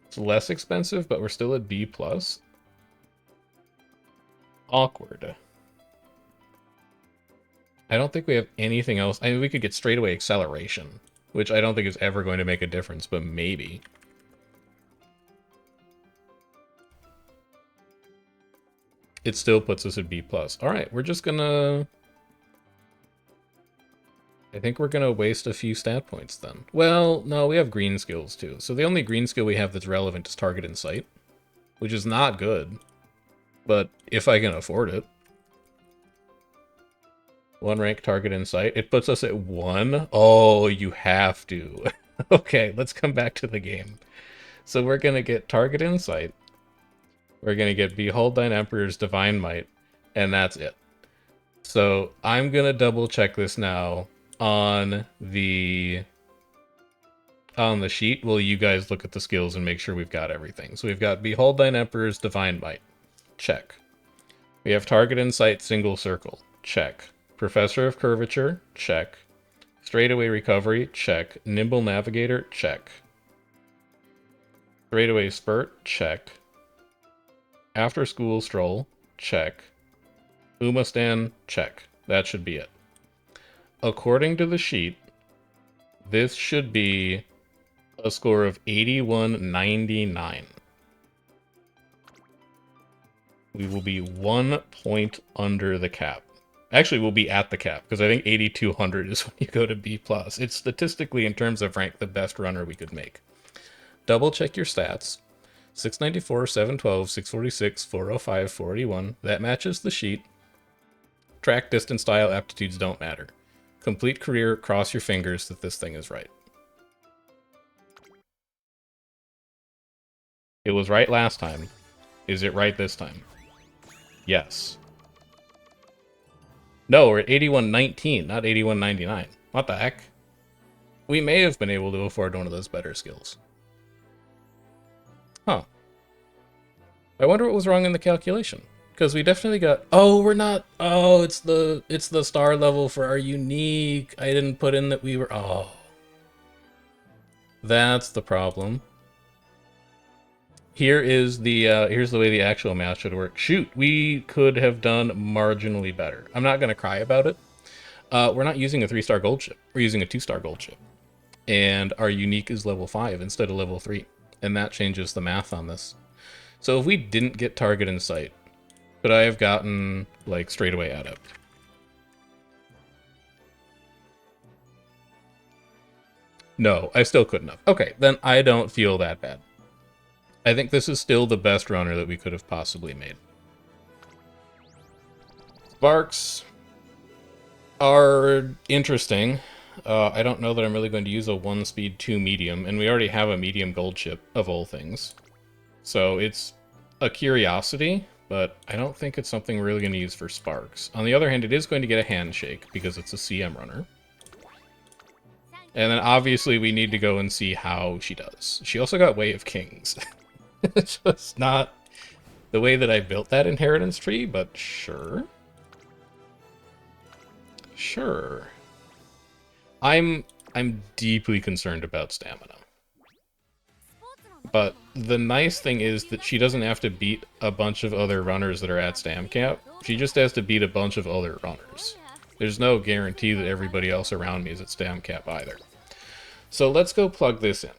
It's less expensive, but we're still at B+. Awkward. I don't think we have anything else. I mean, we could get straightaway acceleration, which I don't think is ever going to make a difference, but maybe. It still puts us at B+. All right, we're just gonna... I think we're gonna waste a few stat points then. Well, no, we have green skills too. So the only green skill we have that's relevant is Target and Sight, which is not good. But if I can afford it. 1 rank Target and Sight. It puts us at 1. Oh, you have to. Okay, let's come back to the game. So we're gonna get Target and Sight. We're gonna get Behold Thine Emperor's Divine Might, and that's it. So I'm gonna double check this now on the sheet while you guys look at the skills and make sure we've got everything. So we've got Behold Thine Emperor's Divine Might. Check. We have Target and Sight Single Circle. Check. Professor of Curvature. Check. Straightaway Recovery. Check. Nimble Navigator. Check. Straightaway Spurt. Check. After School Stroll. Check. Umastan. Check. That should be it. According to the sheet, this should be a score of 81.99. We will be 1 point under the cap. Actually, we'll be at the cap, because I think 8,200 is when you go to B+. It's statistically, in terms of rank, the best runner we could make. Double check your stats. 694, 712, 646, 405, 481. That matches the sheet. Track, distance, style, aptitudes don't matter. Complete career, cross your fingers that this thing is right. It was right last time. Is it right this time? Yes. No, we're at 81.19, not 81.99. What the heck? We may have been able to afford one of those better skills. Huh. I wonder what was wrong in the calculation. Because we definitely got... Oh, we're not... Oh, it's the star level for our unique. I didn't put in that we were... Oh. That's the problem. Here's the way the actual math should work. Shoot, we could have done marginally better. I'm not going to cry about it. We're not using a 3-star gold chip. We're using a 2-star gold chip. And our unique is level 5 instead of level 3. And that changes the math on this. So if we didn't get Target and Sight, could I have gotten, like, straightaway adept? No, I still couldn't have. Okay, then I don't feel that bad. I think this is still the best runner that we could have possibly made. Sparks are interesting. I don't know that I'm really going to use a 1-speed 2 medium, and we already have a medium gold chip, of all things. So it's a curiosity, but I don't think it's something we're really going to use for Sparks. On the other hand, it is going to get a handshake, because it's a CM runner. And then obviously we need to go and see how she does. She also got Way of Kings. It's just not the way that I built that inheritance tree, but sure. Sure. I'm deeply concerned about stamina. But the nice thing is that she doesn't have to beat a bunch of other runners that are at stam cap. She just has to beat a bunch of other runners. There's no guarantee that everybody else around me is at stam cap either. So let's go plug this in.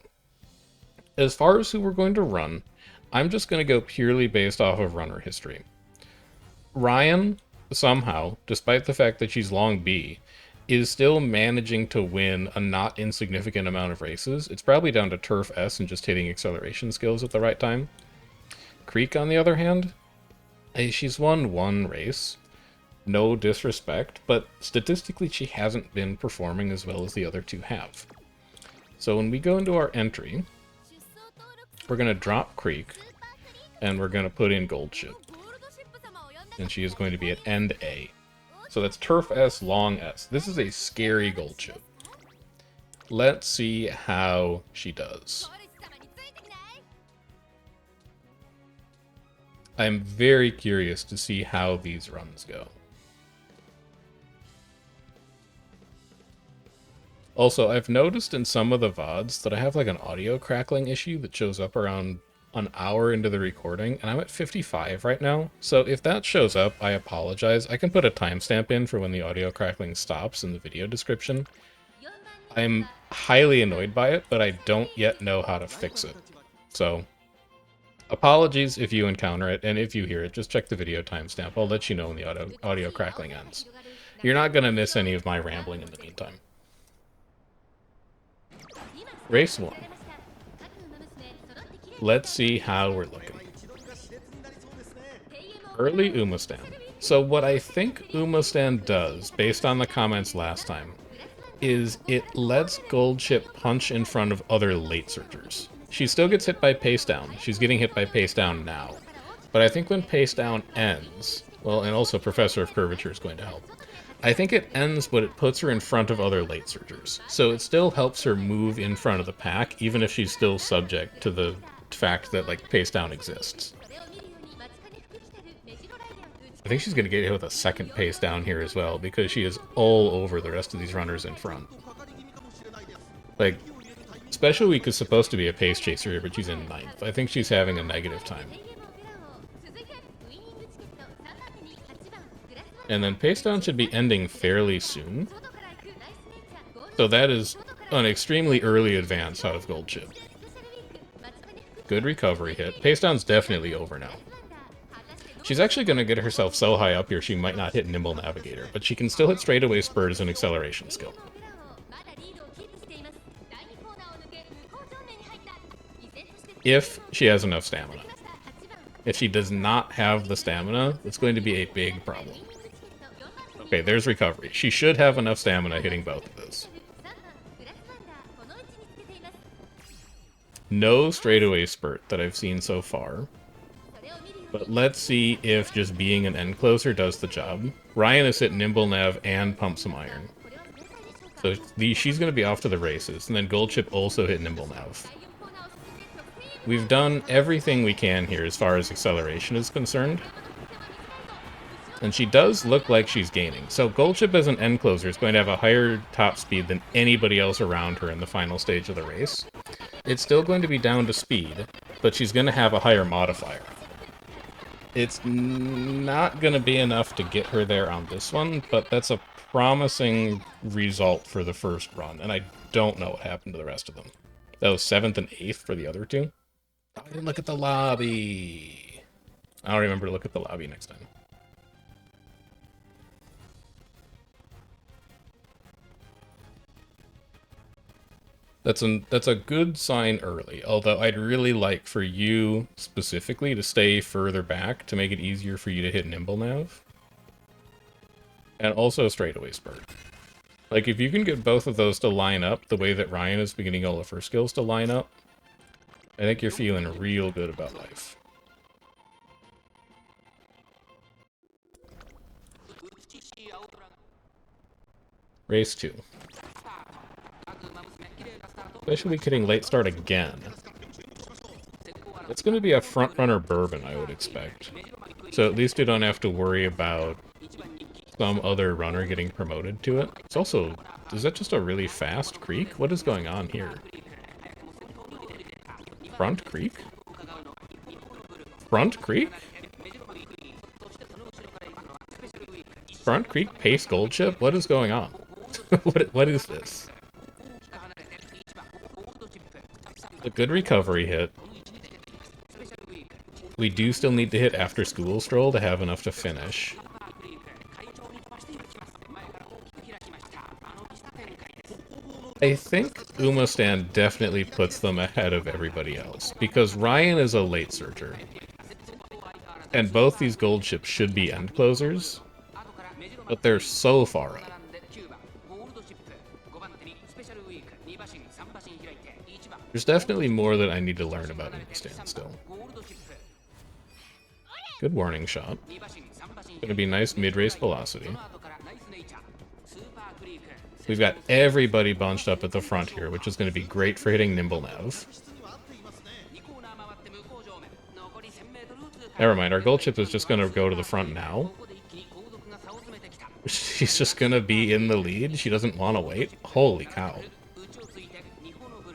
As far as who we're going to run, I'm just going to go purely based off of runner history. Ryan, somehow, despite the fact that she's long B, is still managing to win a not insignificant amount of races. It's probably down to Turf S and just hitting acceleration skills at the right time. Creek, on the other hand, she's won one race. No disrespect, but statistically she hasn't been performing as well as the other two have. So when we go into our entry, we're going to drop Creek, and we're going to put in Gold Ship. And she is going to be at end A. So that's Turf S, Long S. This is a scary Gold Ship. Let's see how she does. I'm very curious to see how these runs go. Also, I've noticed in some of the VODs that I have like an audio crackling issue that shows up around an hour into the recording, and I'm at 55 right now. So if that shows up, I apologize. I can put a timestamp in for when the audio crackling stops in the video description. I'm highly annoyed by it, but I don't yet know how to fix it. So apologies if you encounter it, and if you hear it, just check the video timestamp. I'll let you know when the audio crackling ends. You're not going to miss any of my rambling in the meantime. Race 1. Let's see how we're looking. Early Umamusume. So what I think Umamusume does, based on the comments last time, is it lets Gold Ship punch in front of other late searchers. She still gets hit by pace down. She's getting hit by pace down now. But I think when pace down ends, well, and also Professor of Curvature is going to help, I think it ends, but it puts her in front of other late searchers. So it still helps her move in front of the pack, even if she's still subject to the fact that, like, pace down exists. I think she's going to get hit with a second pace down here as well, because she is all over the rest of these runners in front. Like, Special Week is supposed to be a pace chaser here, but she's in 9th. I think she's having a negative time. And then pace down should be ending fairly soon. So that is an extremely early advance out of Gold Ship. Good recovery hit. Pace down's definitely over now. She's actually going to get herself so high up here she might not hit Nimble Navigator, but she can still hit straightaway spurt as an acceleration skill. If she has enough stamina. If she does not have the stamina, it's going to be a big problem. Okay, there's recovery. She should have enough stamina hitting both of those. No straightaway spurt that I've seen so far. But let's see if just being an end closer does the job. Ryan has hit Nimble Nav and Pump Some Iron. So she's going to be off to the races. And then Gold Ship also hit Nimble Nav. We've done everything we can here as far as acceleration is concerned. And she does look like she's gaining. So Gold Ship as an end closer is going to have a higher top speed than anybody else around her in the final stage of the race. It's still going to be down to speed, but she's going to have a higher modifier. It's not going to be enough to get her there on this one, but that's a promising result for the first run, and I don't know what happened to the rest of them. That was 7th and 8th for the other two. I didn't look at the lobby. I'll remember to look at the lobby next time. That's a good sign early, although I'd really like for you specifically to stay further back to make it easier for you to hit Nimble Nav. And also straightaway spurt. Like, if you can get both of those to line up the way that Ryan is beginning all of her skills to line up, I think you're feeling real good about life. Race 2. Especially getting late start again. It's going to be a front-runner bourbon, I would expect. So at least you don't have to worry about some other runner getting promoted to it. It's also... Is that just a really fast creek? What is going on here? Front creek? Front creek? Front creek pace Gold Ship? What is going on? What is this? A good recovery hit. We do still need to hit After School Stroll to have enough to finish. I think Umastan definitely puts them ahead of everybody else, because Ryan is a late surger. And both these gold ships should be end closers, but they're so far up. There's definitely more that I need to learn about Umastan still. Good warning shot. Gonna be nice mid-race velocity. We've got everybody bunched up at the front here, which is going to be great for hitting Nimble Nav. Never mind, our gold ship is just going to go to the front now. She's just going to be in the lead. She doesn't want to wait. Holy cow.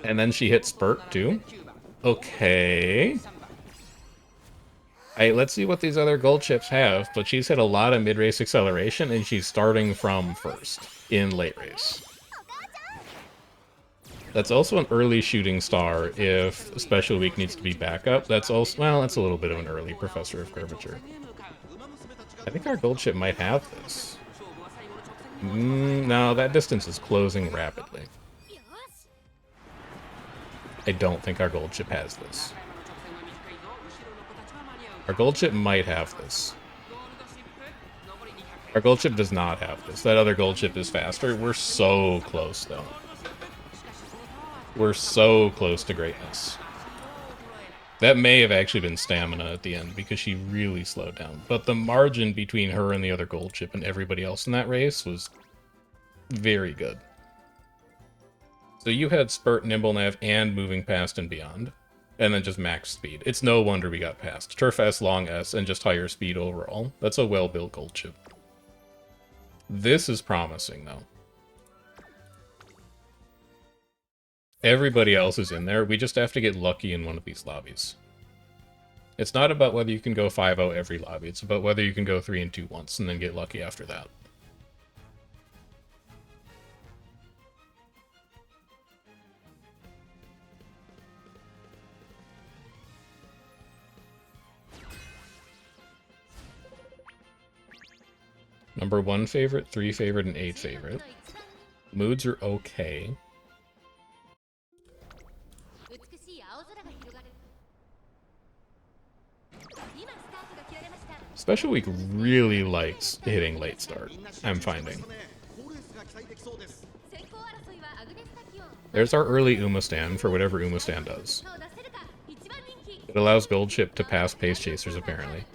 And then she hit Spurt, too. Okay. Let's see what these other gold ships have, but she's hit a lot of mid-race acceleration, and she's starting from first in late race. That's also an early shooting star if Special Week needs to be backup. That's also, well, that's a little bit of an early Professor of Curvature. I think our gold ship might have this. No, that distance is closing rapidly. I don't think our gold ship has this. Our gold ship might have this. Our gold ship does not have this. That other gold ship is faster. We're so close, though. We're so close to greatness. That may have actually been stamina at the end, because she really slowed down. But the margin between her and the other gold ship and everybody else in that race was very good. So you had Spurt, Nimble Nav, and Moving Past and Beyond. And then just max speed. It's no wonder we got past. Turf S, Long S, and just higher speed overall. That's a well-built gold ship. This is promising, though. Everybody else is in there. We just have to get lucky in one of these lobbies. It's not about whether you can go 5-0 every lobby. It's about whether you can go 3-2 once and then get lucky after that. Number 1 favorite, 3 favorite, and 8 favorite. Moods are okay. Special Week really likes hitting late start, I'm finding. There's our early Umastan for whatever Umastan does. It allows Gold Ship to pass Pace Chasers, apparently.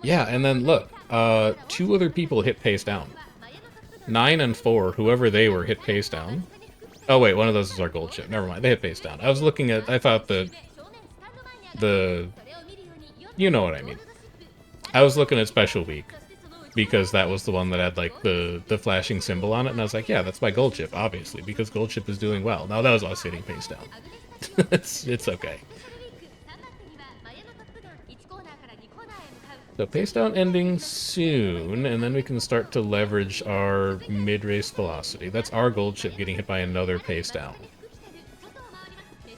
Yeah, and then look, 2 other people hit Pace down. 9 and 4, whoever they were, hit Pace down. Oh wait, one of those is our Gold Ship. Never mind, they hit Pace down. I was looking at, I thought the... You know what I mean. I was looking at Special Week, because that was the one that had, like, the flashing symbol on it, and I was like, yeah, that's my Gold Ship, obviously, because Gold Ship is doing well. Now, that was us hitting Pace down. it's okay. So Pace down ending soon, and then we can start to leverage our mid-race velocity. That's our Gold Ship getting hit by another Pace down.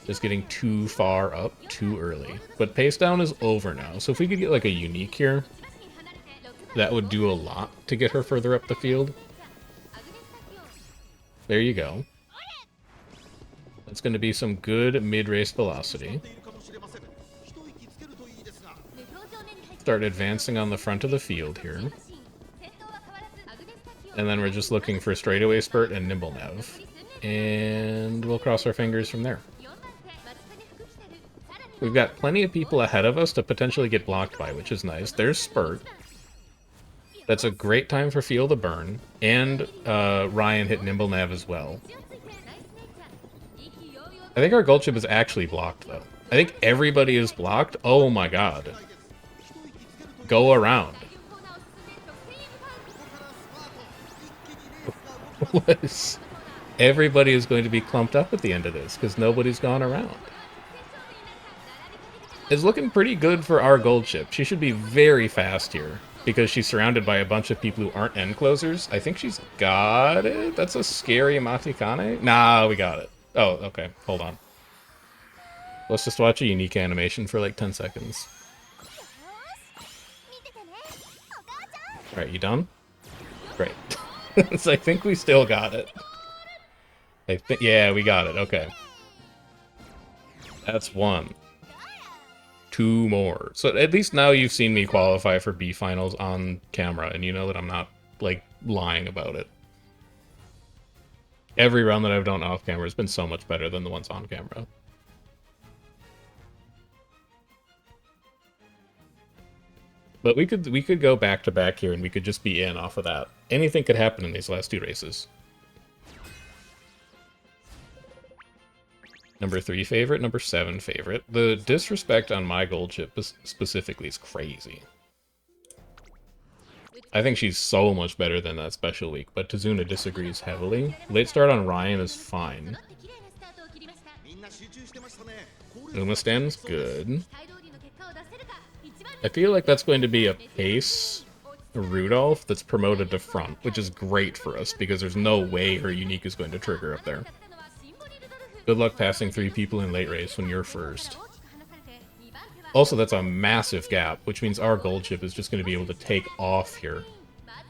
Just getting too far up, too early. But Pace down is over now, so if we could get like a unique here, that would do a lot to get her further up the field. There you go. That's going to be some good mid-race velocity. Start advancing on the front of the field here. And then we're just looking for straightaway Spurt and Nimble Nav. And we'll cross our fingers from there. We've got plenty of people ahead of us to potentially get blocked by, which is nice. There's Spurt. That's a great time for Feel the Burn. And Ryan hit Nimble Nav as well. I think our Gold Ship is actually blocked, though. I think everybody is blocked. Oh my god. Go around. Everybody is going to be clumped up at the end of this, because nobody's gone around. It's looking pretty good for our Gold Ship. She should be very fast here, because she's surrounded by a bunch of people who aren't end closers. I think she's got it. That's a scary Matikane. Nah, we got it. Oh, okay. Hold on. Let's just watch a unique animation for like 10 seconds. Alright, you done? Great. So I think we still got it. I think, yeah, we got it. Okay. That's one. Two more. So at least now you've seen me qualify for B finals on camera, and you know that I'm not, like, lying about it. Every run that I've done off camera has been so much better than the ones on camera. But we could go back to back here, and we could just be in off of that. Anything could happen in these last two races. Number 3 favorite, number 7 favorite. The disrespect on my gold chip specifically is crazy. I think she's so much better than that special week, but Tazuna disagrees heavily. Late start on Ryan is fine. Umastan's good. I feel like that's going to be a pace Rudolph that's promoted to front, which is great for us because there's no way her unique is going to trigger up there. Good luck passing 3 people in late race when you're first. Also, that's a massive gap, which means our gold chip is just going to be able to take off here.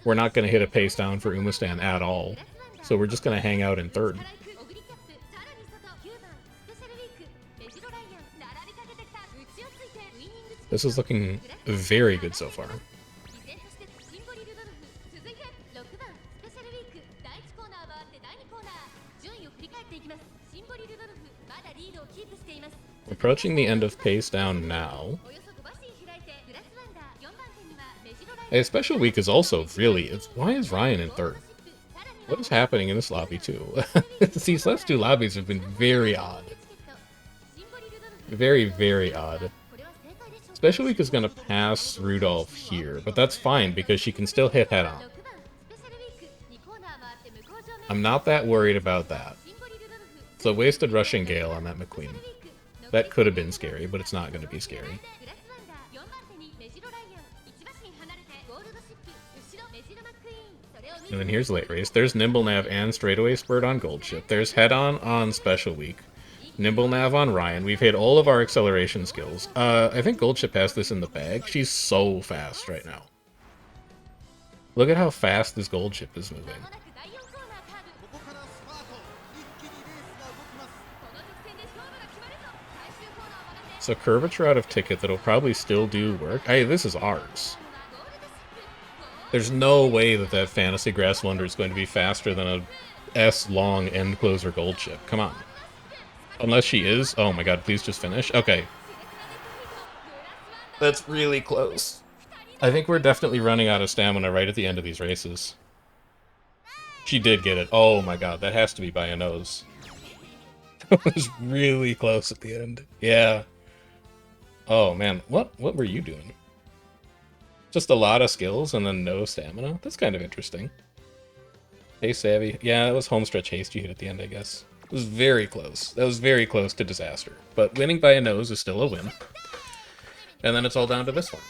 We're not going to hit a pace down for Umastan at all, so we're just going to hang out in third. This is looking very good so far. Approaching the end of pace down now. A special week is also really... why is Ryan in third? What is happening in this lobby, too? These last 2 lobbies have been very odd. Very, very odd. Special week is going to pass Rudolph here, but that's fine because she can still hit head-on. I'm not that worried about that. It's a wasted rushing gale on that McQueen. That could have been scary, but it's not going to be scary. And then here's late race. There's Nimble Nav and Straightaway Spurt on Gold Chip. There's Head-On on Special Week. Nimble Nav on Ryan. We've hit all of our acceleration skills. I think Gold Chip has this in the bag. She's so fast right now. Look at how fast this Gold Chip is moving. So Curvature out of Ticket that'll probably still do work. Hey, this is ours. There's no way that that Fantasy Grass Wonder is going to be faster than a S-long end closer Gold Chip. Come on. Unless she is. Oh my god, please just finish. Okay. That's really close. I think we're definitely running out of stamina right at the end of these races. She did get it. Oh my god, that has to be by a nose. That was really close at the end. Yeah. Oh man, what were you doing? Just a lot of skills and then no stamina? That's kind of interesting. Hey, Savvy. Yeah, it was homestretch haste you hit at the end, I guess. It was very close. That was very close to disaster. But winning by a nose is still a win. And then it's all down to this one.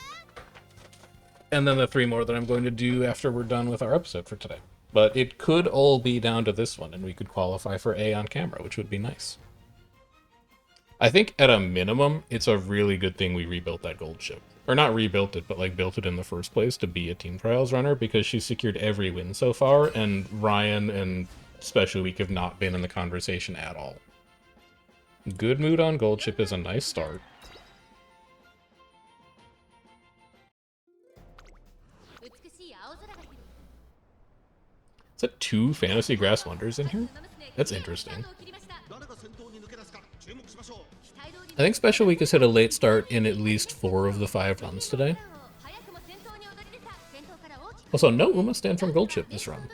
And then the 3 more that I'm going to do after we're done with our episode for today. But it could all be down to this one, and we could qualify for A on camera, which would be nice. I think at a minimum, it's a really good thing we rebuilt that gold chip. Or not rebuilt it, but like built it in the first place to be a Team Trials runner, because she's secured every win so far, and Ryan and Special Week have not been in the conversation at all. Good mood on gold chip is a nice start. Is that 2 Fantasy Grass Wonders in here? That's interesting. I think Special Week has hit a late start in at least 4 of the 5 runs today. Also, no Umamusume from Gold Chip this run.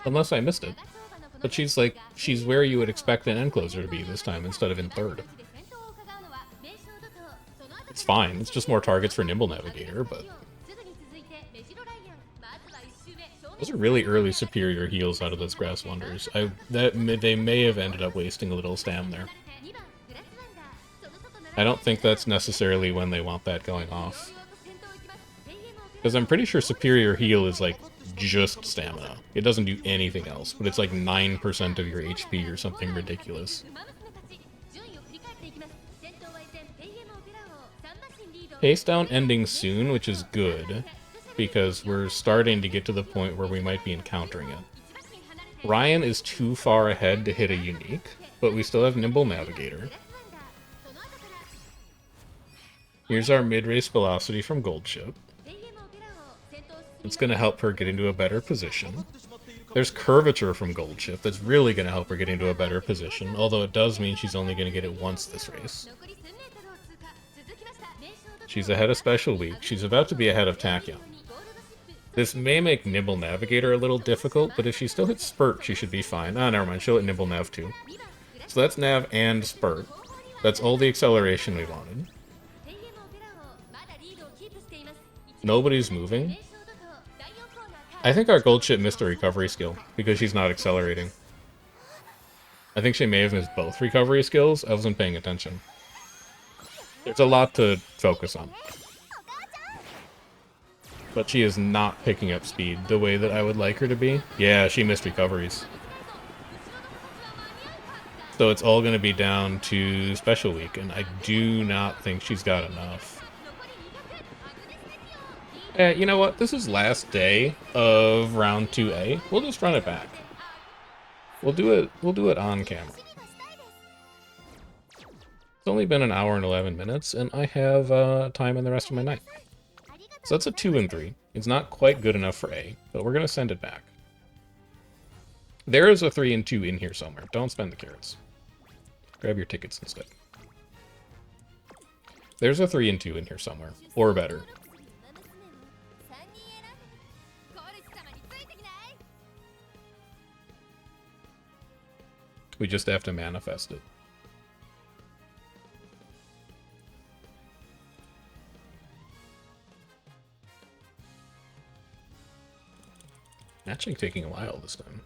Unless I missed it. But she's where you would expect an end closer to be this time instead of in third. It's fine, it's just more targets for Nimble Navigator, but... Those are really early superior heals out of those Grass Wonders. They may have ended up wasting a little stam there. I don't think that's necessarily when they want that going off. Because I'm pretty sure superior heal is like just stamina. It doesn't do anything else, but it's like 9% of your HP or something ridiculous. Pace down ending soon, which is good, because we're starting to get to the point where we might be encountering it. Ryan is too far ahead to hit a unique, but we still have Nimble Navigator. Here's our mid-race velocity from Gold Ship. It's going to help her get into a better position. There's curvature from Gold Ship that's really going to help her get into a better position, although it does mean she's only going to get it once this race. She's ahead of Special Week. She's about to be ahead of Tachyon. This may make Nimble Navigator a little difficult, but if she still hits Spurt, she should be fine. Ah, never mind. She'll hit Nimble Nav too. So that's Nav and Spurt. That's all the acceleration we wanted. Nobody's moving. I think our Gold Ship missed a recovery skill because she's not accelerating. I think she may have missed both recovery skills. I wasn't paying attention. There's a lot to focus on. But she is not picking up speed the way that I would like her to be. Yeah, she missed recoveries. So it's all going to be down to Special Week, and I do not think she's got enough. You know what? This is last day of round 2A. We'll just run it back. We'll do it on camera. It's only been an hour and 11 minutes, and I have time in the rest of my night. So that's a 2 and 3. It's not quite good enough for A, but we're going to send it back. There is a 3 and 2 in here somewhere. Don't spend the carrots. Grab your tickets instead. There's a 3 and 2 in here somewhere, or better. We just have to manifest it. Actually taking a while this time.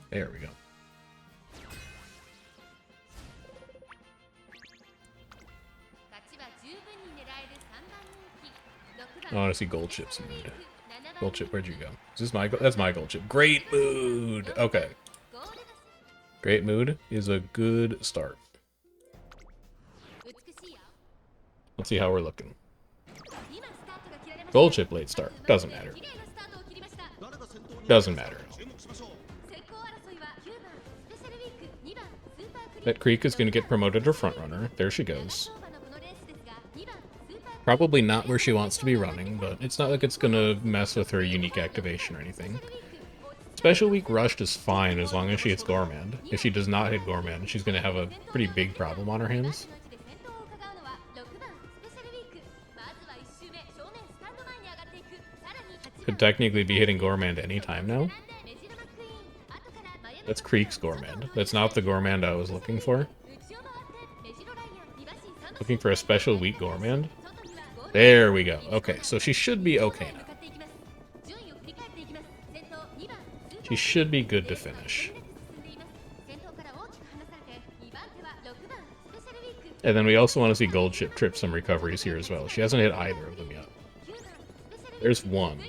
There we go. I want to see Gold Ship's mood. Gold Ship, where'd you go? Is this my that's my Gold Ship. Great mood! Okay. Great mood is a good start. Let's see how we're looking. Gold Ship late start. Doesn't matter. Doesn't matter. That Creek is going to get promoted to front runner. There she goes. Probably not where she wants to be running, but it's not like it's going to mess with her unique activation or anything. Special Week rushed is fine as long as she hits Gormand. If she does not hit Gormand, she's going to have a pretty big problem on her hands. Could technically be hitting Gormand anytime now. That's Creek's Gormand. That's not the Gormand I was looking for. Looking for a Special Week Gormand. There we go. Okay, so she should be okay now. She should be good to finish. And then we also want to see Gold Ship trip some recoveries here as well. She hasn't hit either of them yet. There's one.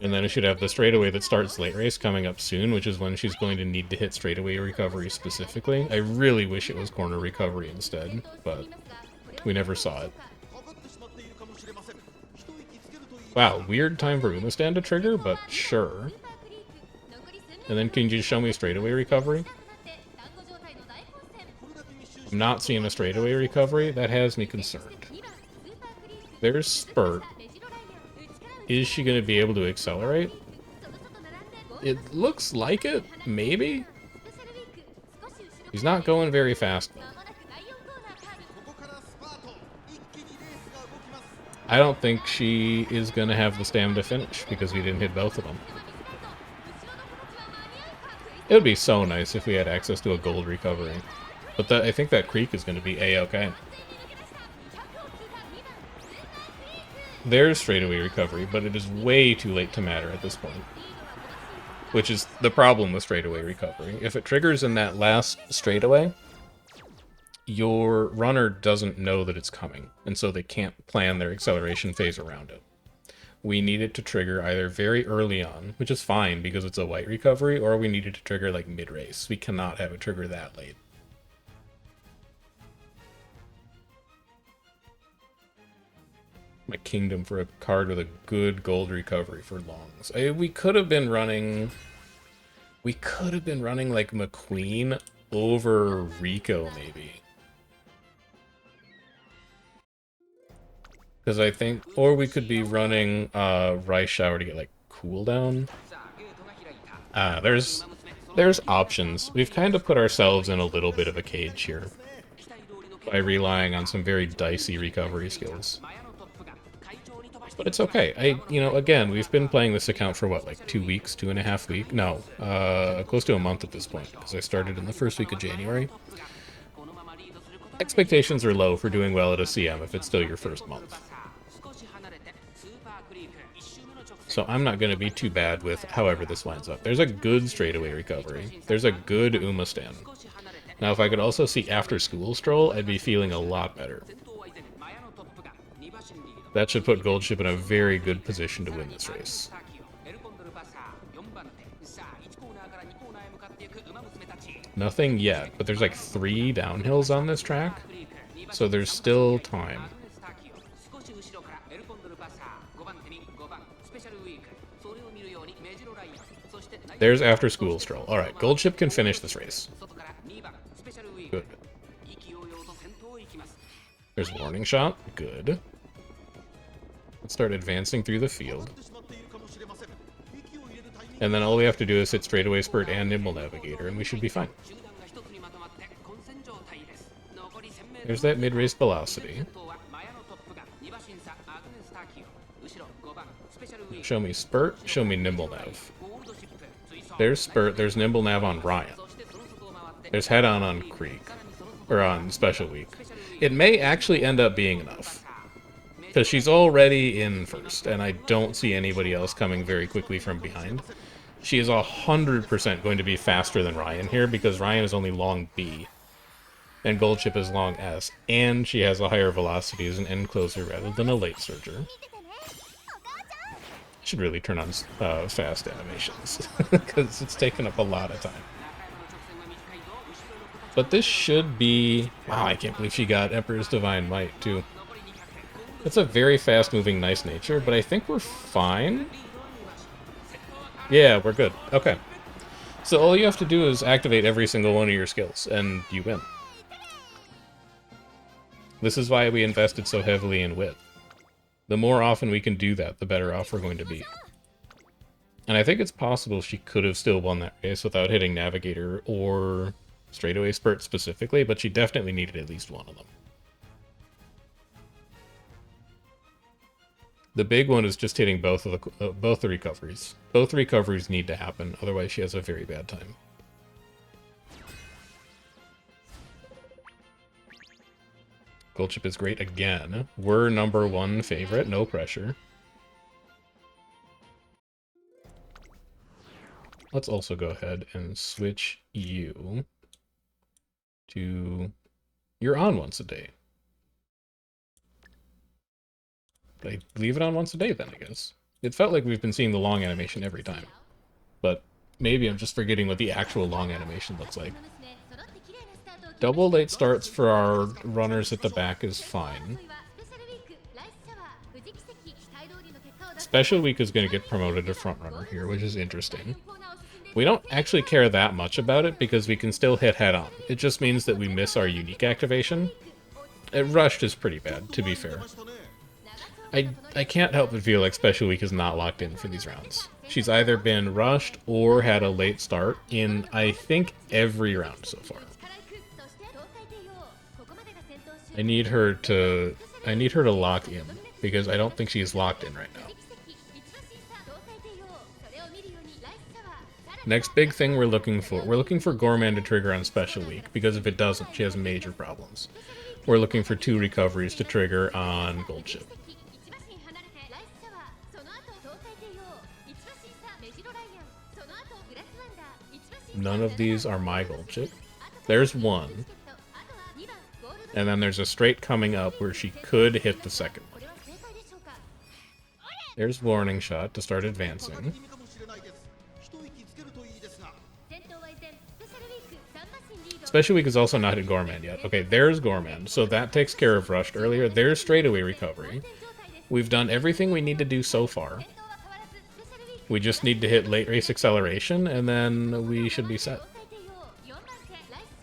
And then it should have the straightaway that starts late race coming up soon, which is when she's going to need to hit straightaway recovery specifically. I really wish it was corner recovery instead, but we never saw it. Wow, weird time for Umastand to trigger, but sure. And then can you just show me a straightaway recovery? I'm not seeing a straightaway recovery. That has me concerned. There's Spurt. Is she going to be able to accelerate? It looks like it, maybe? He's not going very fast, though. I don't think she is going to have the stamina to finish because we didn't hit both of them. It would be so nice if we had access to a gold recovery. But I think that Creek is going to be A-okay. There's straightaway recovery, but it is way too late to matter at this point. Which is the problem with straightaway recovery. If it triggers in that last straightaway, your runner doesn't know that it's coming, and so they can't plan their acceleration phase around it. We need it to trigger either very early on, which is fine because it's a white recovery, or we need it to trigger like mid-race. We cannot have it trigger that late. my kingdom for a card with a good gold recovery for longs. We could have been running... We could have been running, like, McQueen over Rico, maybe. Because I think... Or we could be running Rice Shower to get, like, cooldown. There's options. We've kind of put ourselves in a little bit of a cage here by relying on some very dicey recovery skills. But it's okay. You know, again, we've been playing this account for what, like 2 weeks, 2.5 weeks? No, close to a month at this point, because I started in the first week of January. Expectations are low for doing well at a CM if it's still your first month. So I'm not going to be too bad with however this lines up. There's a good straightaway recovery. There's a good Uma stand. Now, if I could also see after school stroll, I'd be feeling a lot better. That should put Goldship in a very good position to win this race. Nothing yet, but there's like 3 downhills on this track, so there's still time. There's after school stroll. Alright, Goldship can finish this race. Good. There's warning shot. Good. Let's start advancing through the field. And then all we have to do is hit straightaway spurt and nimble navigator, and we should be fine. There's that mid-race velocity. Show me spurt, show me nimble nav. There's spurt, there's nimble nav on Ryan. There's head-on on Creek. Or on Special Week. It may actually end up being enough. Because she's already in first, and I don't see anybody else coming very quickly from behind. She is 100% going to be faster than Ryan here, because Ryan is only long B. And Goldship is long S. And she has a higher velocity as an end closer rather than a late surger. Should really turn on fast animations, because it's taken up a lot of time. But this should be... Wow, I can't believe she got Emperor's Divine Might, too. It's a very fast-moving, nice nature, but I think we're fine. Yeah, we're good. Okay. So all you have to do is activate every single one of your skills, and you win. This is why we invested so heavily in Wit. The more often we can do that, the better off we're going to be. And I think it's possible she could have still won that race without hitting Navigator or straightaway spurt specifically, but she definitely needed at least one of them. The big one is just hitting both the recoveries. Both recoveries need to happen, otherwise she has a very bad time. Goldship is great again. We're #1 favorite, no pressure. Let's also go ahead and switch you to... You're on once a day. I leave it on once a day then, I guess. It felt like we've been seeing the long animation every time. But maybe I'm just forgetting what the actual long animation looks like. Double late starts for our runners at the back is fine. Special Week is going to get promoted to front runner here, which is interesting. We don't actually care that much about it because we can still hit head-on. It just means that we miss our unique activation. Rushed is pretty bad, to be fair. I can't help but feel like Special Week is not locked in for these rounds. She's either been rushed or had a late start in, I think, every round so far. I need her to lock in, because I don't think she's locked in right now. Next big thing we're looking for Gorman to trigger on Special Week, because if it doesn't, she has major problems. We're looking for 2 recoveries to trigger on Goldship. None of these are my Goldship. There's one. And then there's a straight coming up where she could hit the second one. There's warning shot to start advancing. Special Week is also not hit Gorman yet. Okay, there's Gorman, so that takes care of rushed earlier. There's straightaway recovery. We've done everything we need to do so far. We just need to hit late race acceleration, and then we should be set.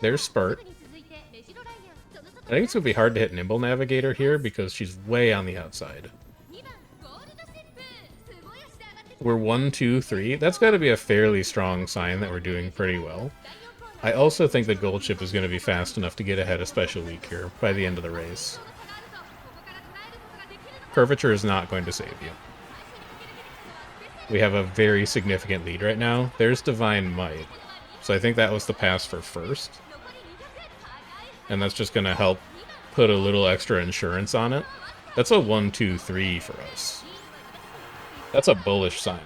There's Spurt. I think it's going to be hard to hit Nimble Navigator here because she's way on the outside. We're 1, 2, 3. That's got to be a fairly strong sign that we're doing pretty well. I also think the gold chip is going to be fast enough to get ahead of Special Week here by the end of the race. Curvature is not going to save you. We have a very significant lead right now. There's Divine Might. So I think that was the pass for first. And that's just going to help put a little extra insurance on it. That's a 1, 2, 3 for us. That's a bullish sign.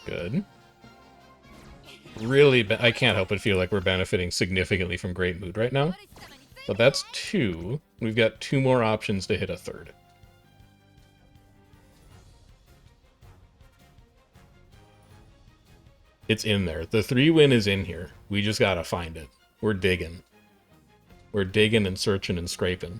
Good. Really, I can't help but feel like we're benefiting significantly from Great Mood right now. But that's 2. We've got 2 more options to hit a 3rd. It's in there. The 3 win is in here. We just gotta find it. We're digging. We're digging and searching and scraping.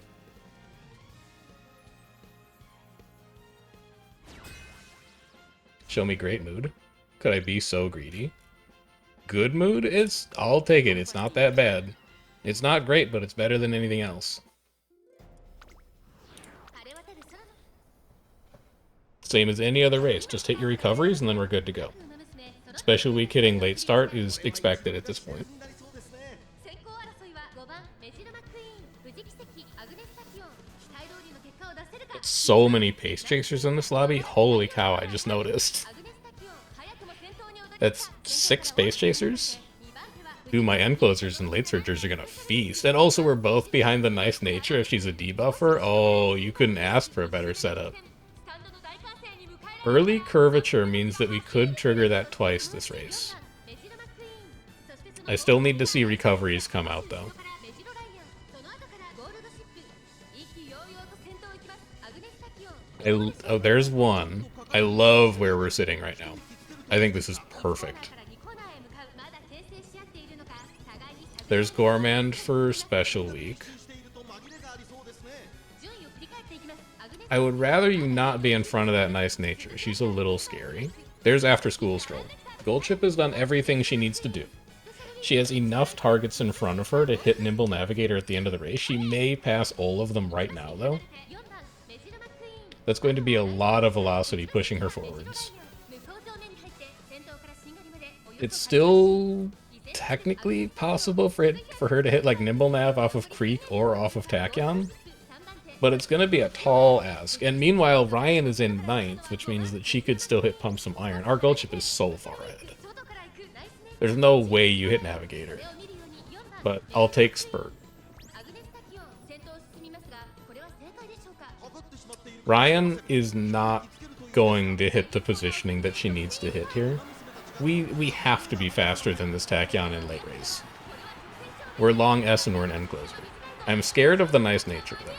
Show me Great Mood. Could I be so greedy? Good mood? I'll take it. It's not that bad. It's not great, but it's better than anything else. Same as any other race. Just hit your recoveries and then we're good to go. Special Week hitting late start is expected at this point. So many pace chasers in this lobby. Holy cow, I just noticed. That's 6 pace chasers? Dude, my end closers and late searchers are gonna feast. And also we're both behind the nice nature if she's a debuffer. Oh, you couldn't ask for a better setup. Early curvature means that we could trigger that twice this race. I still need to see recoveries come out though. Oh, there's one. I love where we're sitting right now. I think this is perfect. There's Gourmand for Special Week. I would rather you not be in front of that nice nature. She's a little scary. There's After School Stroll. Gold Chip has done everything she needs to do. She has enough targets in front of her to hit Nimble Navigator at the end of the race. She may pass all of them right now, though. That's going to be a lot of velocity pushing her forwards. It's still technically possible for her to hit like Nimble Nav off of Creek or off of Tachyon, but it's going to be a tall ask. And meanwhile, Ryan is in 9th, which means that she could still hit Pump Some Iron. Our gold chip is so far ahead. There's no way you hit Navigator, but I'll take Spurt. Ryan is not going to hit the positioning that she needs to hit here. We have to be faster than this Tachyon in late race. We're long S and we're an end closer. I'm scared of the nice nature, though.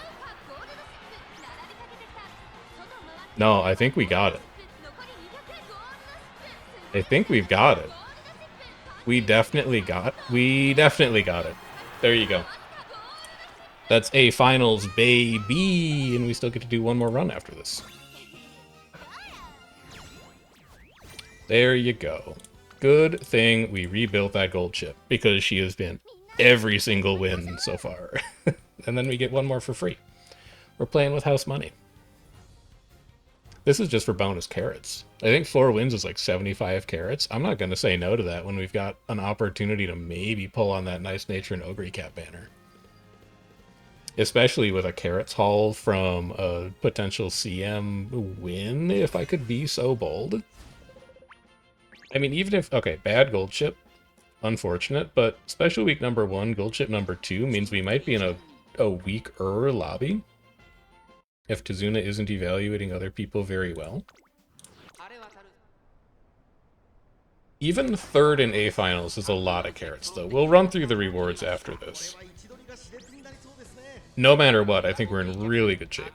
No, I think we got it. I think we've got it. We definitely got it. There you go. That's A finals, baby! And we still get to do one more run after this. There you go. Good thing we rebuilt that gold chip, because she has been every single win so far. And then we get one more for free. We're playing with house money. This is just for bonus carrots. I think 4 wins is like 75 carrots. I'm not going to say no to that when we've got an opportunity to maybe pull on that nice nature and Ogre Cat banner. Especially with a carrots haul from a potential CM win, if I could be so bold. I mean, even if... Okay, bad gold chip. Unfortunate, but Special Week number 1, gold chip number 2 means we might be in a weaker lobby. If Tazuna isn't evaluating other people very well. Even 3rd in A finals is a lot of carrots, though. We'll run through the rewards after this. No matter what, I think we're in really good shape.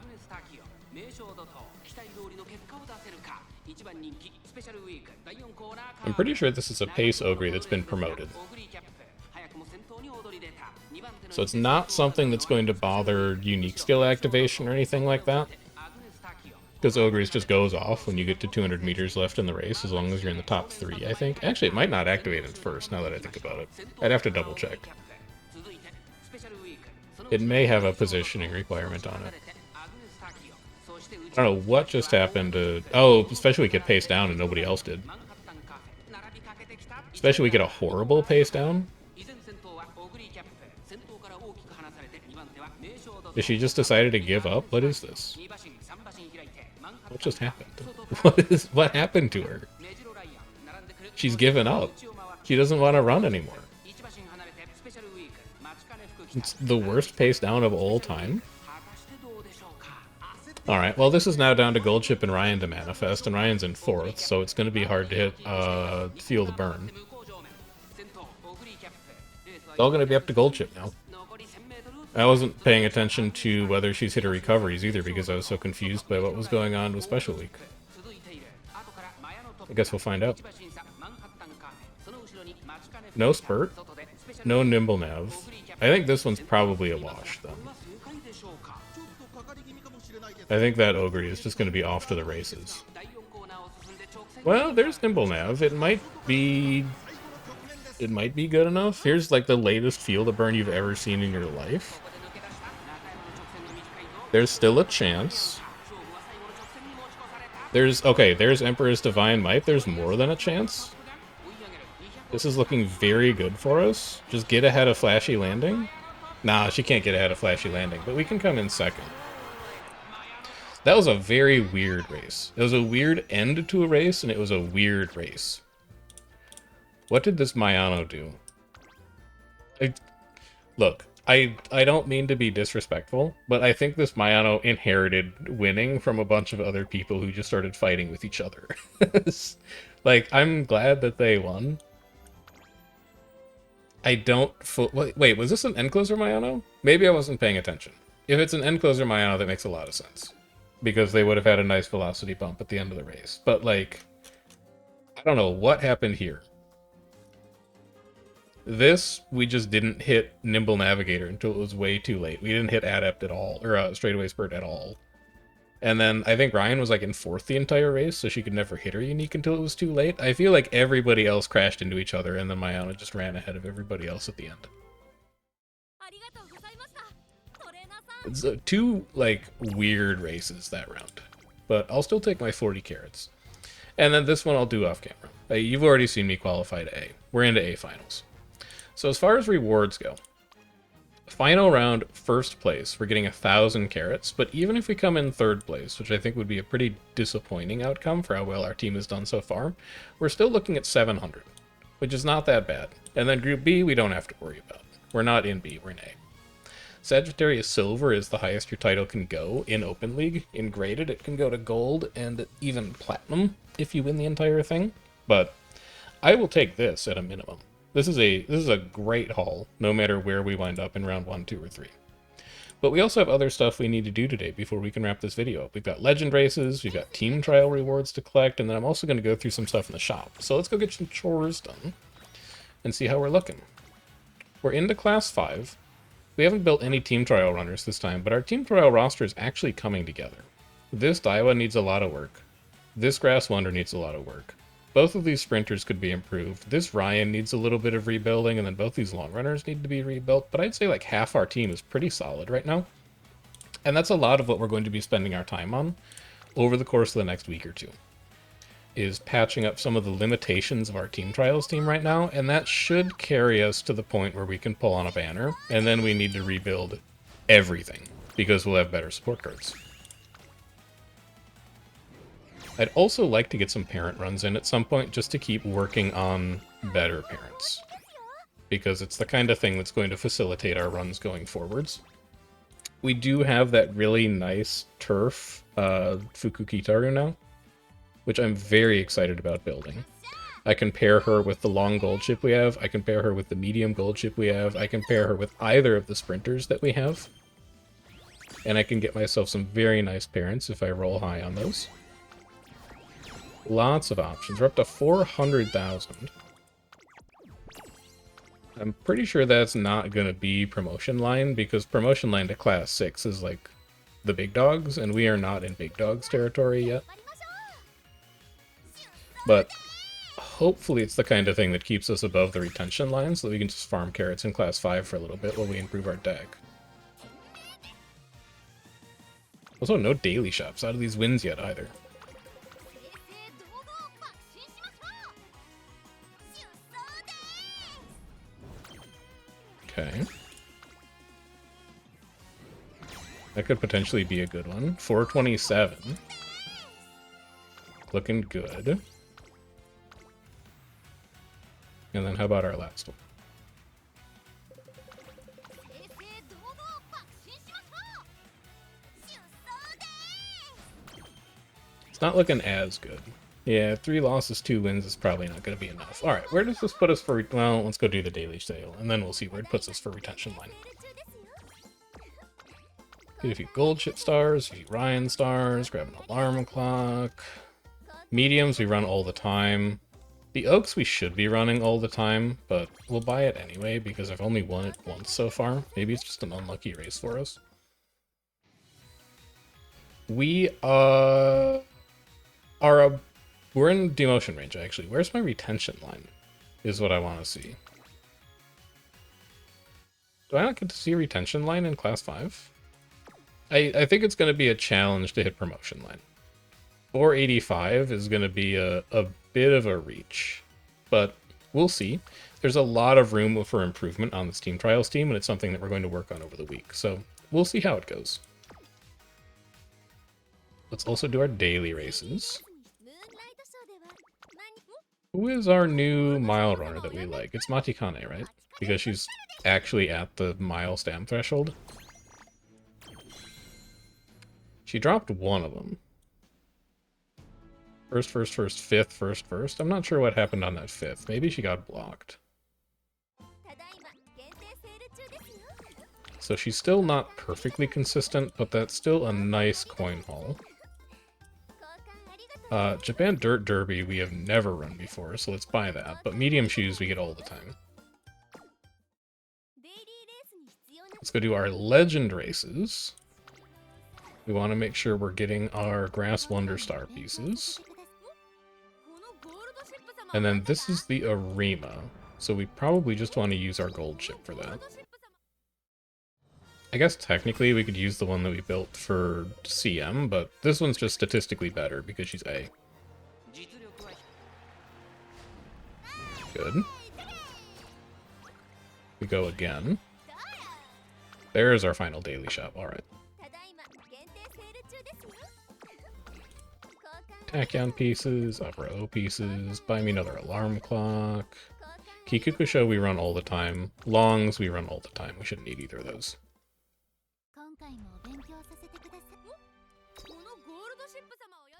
I'm pretty sure this is a pace ogre that's been promoted. So it's not something that's going to bother unique skill activation or anything like that. Because Ogres just goes off when you get to 200 meters left in the race, as long as you're in the top 3, I think. Actually, it might not activate it first, now that I think about it. I'd have to double check. It may have a positioning requirement on it. I don't know what just happened to... Oh, especially we get pace down and nobody else did. Especially we get a horrible pace down. Did she just decided to give up? What is this? What just happened? What happened to her? She's given up. She doesn't want to run anymore. It's the worst pace down of all time. Alright, well this is now down to Goldchip and Ryan to manifest, and Ryan's in 4th, so it's going to be hard to hit Feel the Burn. It's all going to be up to Goldchip now. I wasn't paying attention to whether she's hit her recoveries either because I was so confused by what was going on with Special Week. I guess we'll find out. No Spurt. No Nimble Nav. I think this one's probably a wash, then. I think that Ogre is just going to be off to the races. Well, there's Nimble Nav. It might be good enough. Here's like the latest Feel the Burn you've ever seen in your life. There's still a chance. There's Emperor's Divine Might. There's more than a chance. This is looking very good for us. Just get ahead of Flashy Landing. Nah, she can't get ahead of Flashy Landing, but we can come in second. That was a very weird race. It was a weird end to a race, and it was a weird race. What did this Mayano do? Look, I don't mean to be disrespectful, but I think this Mayano inherited winning from a bunch of other people who just started fighting with each other. Like, I'm glad that they won. I don't... Wait, was this an end closer Mayano? Maybe I wasn't paying attention. If it's an end closer Mayano, that makes a lot of sense. Because they would have had a nice velocity bump at the end of the race. But, like, I don't know what happened here. This, we just didn't hit Nimble Navigator until it was way too late. We didn't hit Adept at all, or Straightaway Spurt at all. And then I think Ryan was like in 4th the entire race, so she could never hit her unique until it was too late. I feel like everybody else crashed into each other, and then Mayana just ran ahead of everybody else at the end. It's 2, like, weird races that round. But I'll still take my 40 carats. And then this one I'll do off camera. You've already seen me qualify to A. We're into A finals. So as far as rewards go, final round, 1st place, we're getting 1,000 carats, but even if we come in 3rd place, which I think would be a pretty disappointing outcome for how well our team has done so far, we're still looking at 700, which is not that bad. And then Group B, we don't have to worry about. We're not in B, we're in A. Sagittarius Silver is the highest your title can go in Open League. In Graded, it can go to Gold and even Platinum if you win the entire thing, but I will take this at a minimum. This is a great haul, no matter where we wind up in round 1, 2, or 3. But we also have other stuff we need to do today before we can wrap this video up. We've got legend races, we've got team trial rewards to collect, and then I'm also going to go through some stuff in the shop. So let's go get some chores done and see how we're looking. We're into Class 5. We haven't built any team trial runners this time, but our team trial roster is actually coming together. This Daiwa needs a lot of work. This Grass Wonder needs a lot of work. Both of these sprinters could be improved. This Ryan needs a little bit of rebuilding, and then both these long runners need to be rebuilt, but I'd say like half our team is pretty solid right now. And that's a lot of what we're going to be spending our time on over the course of the next week or two, is patching up some of the limitations of our team trials team right now, and that should carry us to the point where we can pull on a banner, and then we need to rebuild everything, because we'll have better support cards. I'd also like to get some parent runs in at some point, just to keep working on better parents, because it's the kind of thing that's going to facilitate our runs going forwards. We do have that really nice turf Fukukitaru now, which I'm very excited about building. I can pair her with the long gold chip we have, I can pair her with the medium gold chip we have, I can pair her with either of the sprinters that we have, and I can get myself some very nice parents if I roll high on those. Lots of options. We're up to 400,000. I'm pretty sure that's not going to be promotion line, because promotion line to class 6 is like the big dogs, and we are not in big dogs territory yet. But hopefully it's the kind of thing that keeps us above the retention line, so that we can just farm carrots in class 5 for a little bit while we improve our deck. Also, no daily shops out of these wins yet either. Okay. That could potentially be a good one. 427. Looking good. And then how about our last one? It's not looking as good. Yeah, 3 losses, 2 wins is probably not going to be enough. Alright, where does this put us for... Well, let's go do the daily sale, and then we'll see where it puts us for retention line. Get a few gold chip stars, a few Ryan stars, grab an alarm clock. Mediums we run all the time. The oaks we should be running all the time, but we'll buy it anyway because I've only won it once so far. Maybe it's just an unlucky race for us. We we're in demotion range actually. Where's my retention line? Is what I want to see. Do I not get to see a retention line in class 5? I think it's going to be a challenge to hit promotion line. 485 is going to be a bit of a reach, but we'll see. There's a lot of room for improvement on this team trials team, and it's something that we're going to work on over the week, so we'll see how it goes. Let's also do our daily races. Who is our new mile runner that we like? It's Matikane, right? Because she's actually at the mile stamp threshold. She dropped one of them. First, fifth, first. I'm not sure what happened on that fifth. Maybe she got blocked. So she's still not perfectly consistent, but that's still a nice coin haul. Japan Dirt Derby we have never run before, so let's buy that. But medium shoes we get all the time. Let's go do our legend races. We want to make sure we're getting our Grass Wonder Star pieces. And then this is the Arima, so we probably just want to use our gold chip for that. I guess technically we could use the one that we built for CM, but this one's just statistically better because she's A. Good. We go again. There's our final daily shop, alright. Tachyon pieces, Opera O pieces, buy me another alarm clock. Kikukusho we run all the time. Longs we run all the time. We shouldn't need either of those.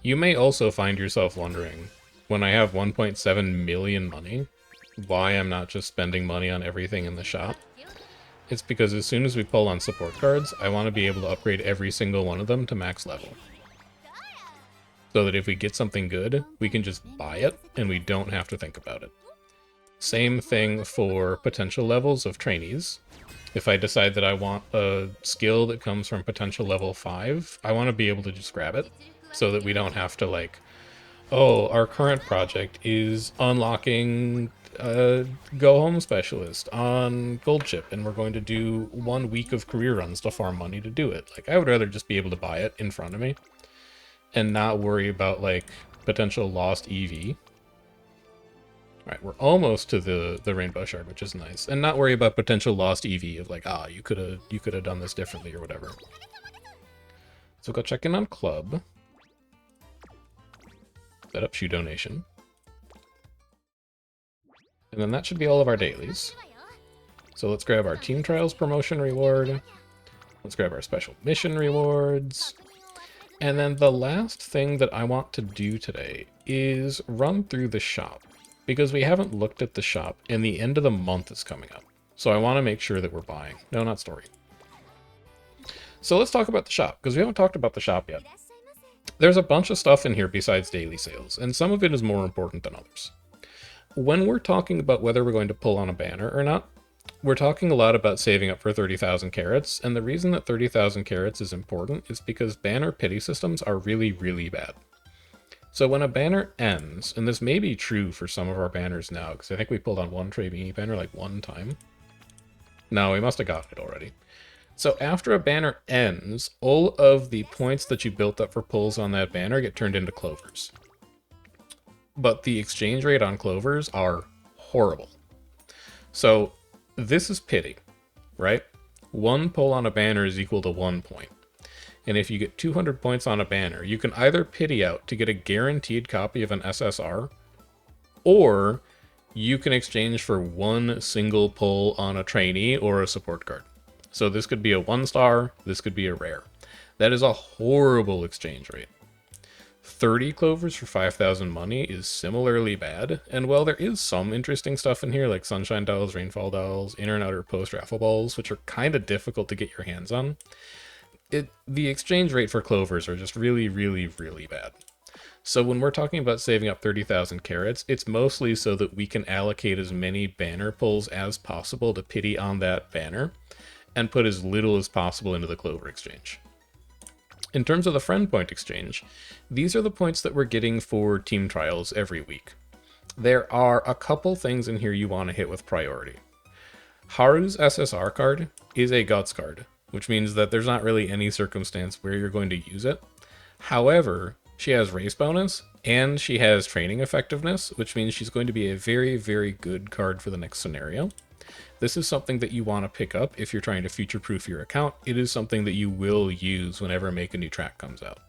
You may also find yourself wondering, when I have 1.7 million money, why I'm not just spending money on everything in the shop. It's because as soon as we pull on support cards, I want to be able to upgrade every single one of them to max level. So that if we get something good, we can just buy it, and we don't have to think about it. Same thing for potential levels of trainees. If I decide that I want a skill that comes from potential level 5, I want to be able to just grab it, so that we don't have to like, oh, our current project is unlocking a Go Home Specialist on Gold Chip, and we're going to do 1 week of career runs to farm money to do it. Like, I would rather just be able to buy it in front of me, and not worry about, like, potential lost EV. Alright, we're almost to the Rainbow Shard, which is nice. And not worry about potential lost EV of, like, ah, you could have done this differently or whatever. So go check in on Club. Set up shoe donation. And then that should be all of our dailies. So let's grab our Team Trials promotion reward. Let's grab our special mission rewards. And then the last thing that I want to do today is run through the shop, because we haven't looked at the shop and the end of the month is coming up. So I want to make sure that we're buying. No, not story. So let's talk about the shop, because we haven't talked about the shop yet. There's a bunch of stuff in here besides daily sales, and some of it is more important than others. When we're talking about whether we're going to pull on a banner or not, we're talking a lot about saving up for 30,000 carats, and the reason that 30,000 carats is important is because banner pity systems are really, really bad. So when a banner ends, and this may be true for some of our banners now, because I think we pulled on one Trevini banner like one time. No, we must have gotten it already. So after a banner ends, all of the points that you built up for pulls on that banner get turned into clovers. But the exchange rate on clovers are horrible. So this is pity, right? One pull on a banner is equal to 1 point. And if you get 200 points on a banner, you can either pity out to get a guaranteed copy of an SSR, or you can exchange for one single pull on a trainee or a support card. So this could be a 1-star, this could be a rare. That is a horrible exchange rate. 30 clovers for 5,000 money is similarly bad, and while there is some interesting stuff in here, like Sunshine Dolls, Rainfall Dolls, Inner and Outer Post Raffle Balls, which are kind of difficult to get your hands on, the exchange rate for clovers are just really, really, really bad. So when we're talking about saving up 30,000 carats, it's mostly so that we can allocate as many banner pulls as possible to pity on that banner, and put as little as possible into the clover exchange. In terms of the friend point exchange, these are the points that we're getting for team trials every week. There are a couple things in here you want to hit with priority. Haru's SSR card is a Guts card, which means that there's not really any circumstance where you're going to use it. However, she has race bonus, and she has training effectiveness, which means she's going to be a very, very good card for the next scenario. This is something that you want to pick up if you're trying to future-proof your account. It is something that you will use whenever Make a New Track comes out.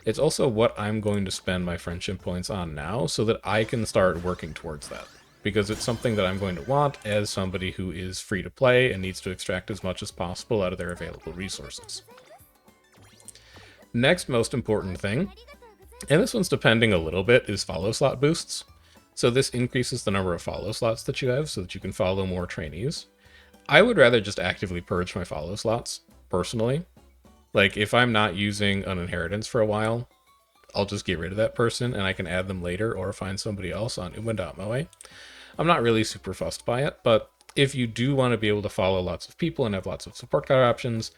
It's also what I'm going to spend my friendship points on now so that I can start working towards that, because it's something that I'm going to want as somebody who is free to play and needs to extract as much as possible out of their available resources. Next most important thing, and this one's depending a little bit, is follow slot boosts. So this increases the number of follow slots that you have so that you can follow more trainees. I would rather just actively purge my follow slots, personally. Like, if I'm not using an inheritance for a while, I'll just get rid of that person and I can add them later or find somebody else on Umamusume. I'm not really super fussed by it, but if you do want to be able to follow lots of people and have lots of support card options,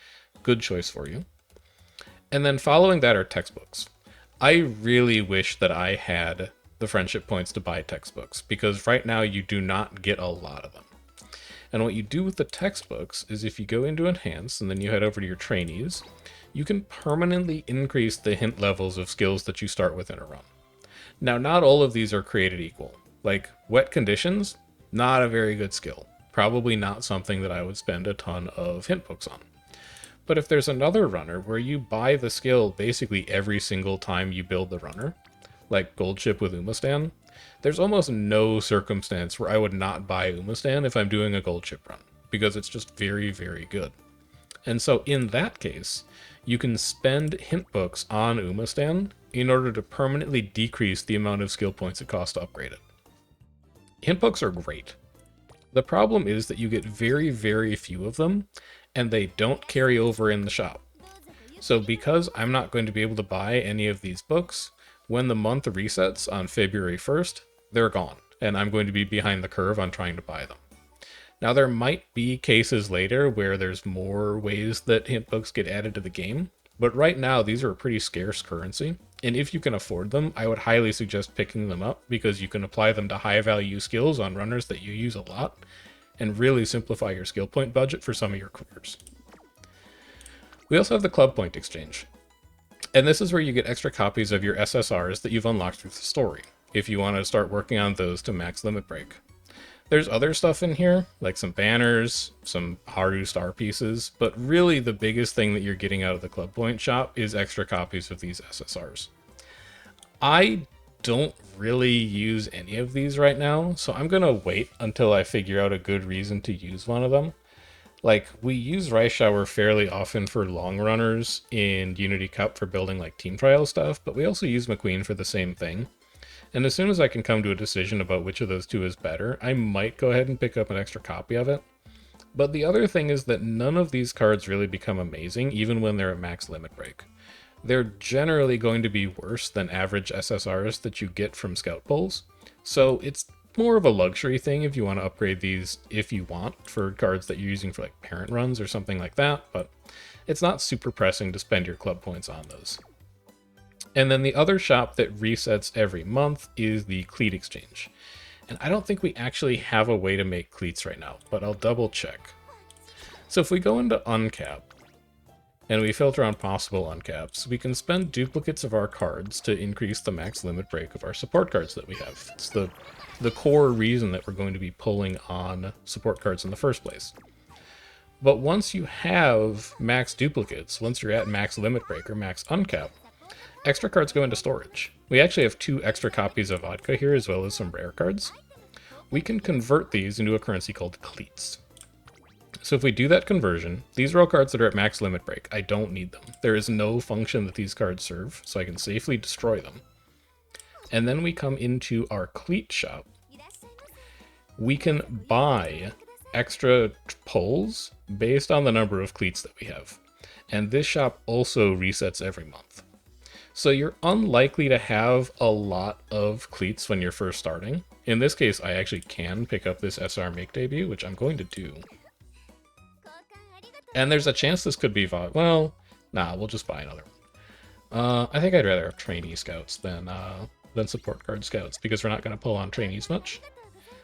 good choice for you. And then following that are textbooks. I really wish that I had the friendship points to buy textbooks, because right now you do not get a lot of them. And what you do with the textbooks is if you go into Enhance and then you head over to your trainees, you can permanently increase the hint levels of skills that you start with in a run. Now, not all of these are created equal. Like, Wet Conditions, not a very good skill. Probably not something that I would spend a ton of hint books on. But if there's another runner where you buy the skill basically every single time you build the runner, like Gold Ship with Umastan, there's almost no circumstance where I would not buy Umastan if I'm doing a Gold Ship run, because it's just very, very good. And so in that case, you can spend hint books on Umastan in order to permanently decrease the amount of skill points it costs to upgrade it. Hint books are great. The problem is that you get very, very few of them, and they don't carry over in the shop. So because I'm not going to be able to buy any of these books, when the month resets on February 1st, they're gone, and I'm going to be behind the curve on trying to buy them. Now, there might be cases later where there's more ways that hint books get added to the game, but right now these are a pretty scarce currency, and if you can afford them, I would highly suggest picking them up, because you can apply them to high-value skills on runners that you use a lot, and really simplify your skill point budget for some of your careers. We also have the Club Point Exchange. And this is where you get extra copies of your SSRs that you've unlocked through the story, if you want to start working on those to max limit break. There's other stuff in here, like some banners, some Haru star pieces, but really the biggest thing that you're getting out of the Club Point shop is extra copies of these SSRs. I don't really use any of these right now, so I'm going to wait until I figure out a good reason to use one of them. Like, we use Rice Shower fairly often for long runners in Unity Cup for building like team trial stuff, but we also use McQueen for the same thing. And as soon as I can come to a decision about which of those two is better, I might go ahead and pick up an extra copy of it. But the other thing is that none of these cards really become amazing, even when they're at max limit break. They're generally going to be worse than average SSRs that you get from scout pulls, so it's more of a luxury thing if you want to upgrade these if you want for cards that you're using for like parent runs or something like that, but it's not super pressing to spend your club points on those. And then the other shop that resets every month is the Cleat Exchange. And I don't think we actually have a way to make cleats right now, but I'll double check. So if we go into uncap, and we filter on possible uncaps, we can spend duplicates of our cards to increase the max limit break of our support cards that we have. It's the core reason that we're going to be pulling on support cards in the first place. But once you have max duplicates, once you're at max limit break or max uncap, extra cards go into storage. We actually have 2 extra copies of vodka here as well as some rare cards. We can convert these into a currency called cleats. So if we do that conversion, these are all cards that are at max limit break. I don't need them. There is no function that these cards serve, so I can safely destroy them. And then we come into our cleat shop. We can buy extra pulls based on the number of cleats that we have. And this shop also resets every month. So you're unlikely to have a lot of cleats when you're first starting. In this case, I actually can pick up this SR Make debut, which I'm going to do. And there's a chance this could be well, nah, we'll just buy another one. I think I'd rather have trainee scouts than support card scouts, because we're not going to pull on trainees much.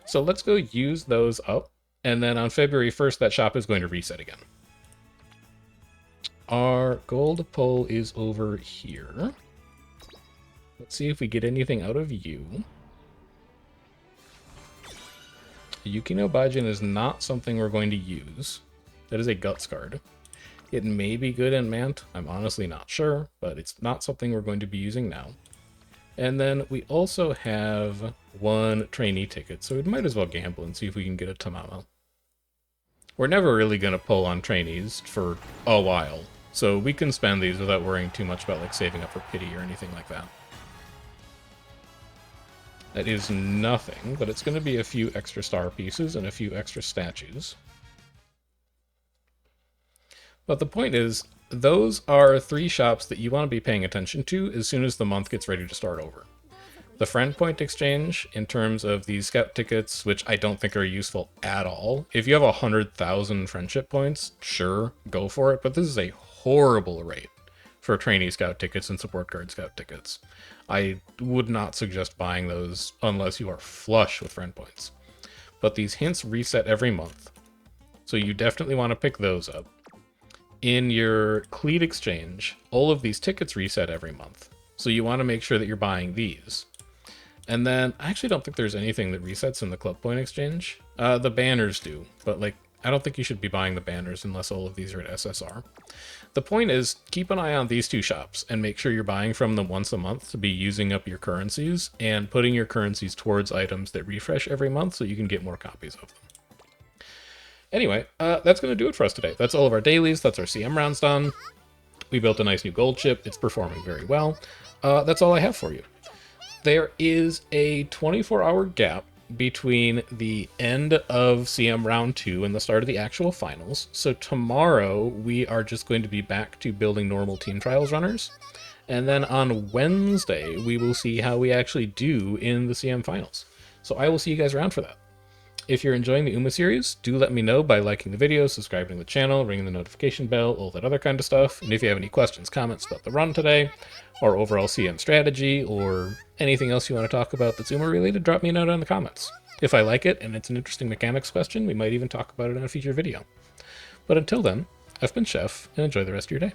So let's go use those up, and then on February 1st, that shop is going to reset again. Our gold pull is over here. Let's see if we get anything out of you. Yukino Baijin is not something we're going to use. That is a Guts card. It may be good in Mant, I'm honestly not sure, but it's not something we're going to be using now. And then we also have 1 trainee ticket, so we might as well gamble and see if we can get a Tamamo. We're never really going to pull on trainees for a while, so we can spend these without worrying too much about like saving up for pity or anything like that. That is nothing, but it's going to be a few extra star pieces and a few extra statues. But the point is, those are 3 shops that you want to be paying attention to as soon as the month gets ready to start over. The friend point exchange, in terms of these scout tickets, which I don't think are useful at all. If you have 100,000 friendship points, sure, go for it, but this is a horrible rate for trainee scout tickets and support card scout tickets. I would not suggest buying those unless you are flush with friend points. But these hints reset every month, so you definitely want to pick those up. In your Cleat Exchange, all of these tickets reset every month, so you want to make sure that you're buying these. And then, I actually don't think there's anything that resets in the Club Point Exchange. The banners do, but like, I don't think you should be buying the banners unless all of these are at SSR. The point is, keep an eye on these 2 shops, and make sure you're buying from them once a month to be using up your currencies, and putting your currencies towards items that refresh every month so you can get more copies of them. Anyway, that's going to do it for us today. That's all of our dailies. That's our CM rounds done. We built a nice new gold chip. It's performing very well. That's all I have for you. There is a 24-hour gap between the end of CM round 2 and the start of the actual finals. So tomorrow, we are just going to be back to building normal team trials runners. And then on Wednesday, we will see how we actually do in the CM finals. So I will see you guys around for that. If you're enjoying the Uma series, do let me know by liking the video, subscribing to the channel, ringing the notification bell, all that other kind of stuff. And if you have any questions, comments about the run today, or overall CM strategy, or anything else you want to talk about that's Uma related, drop me a note in the comments. If I like it and it's an interesting mechanics question, we might even talk about it in a future video. But until then, I've been Chef, and enjoy the rest of your day.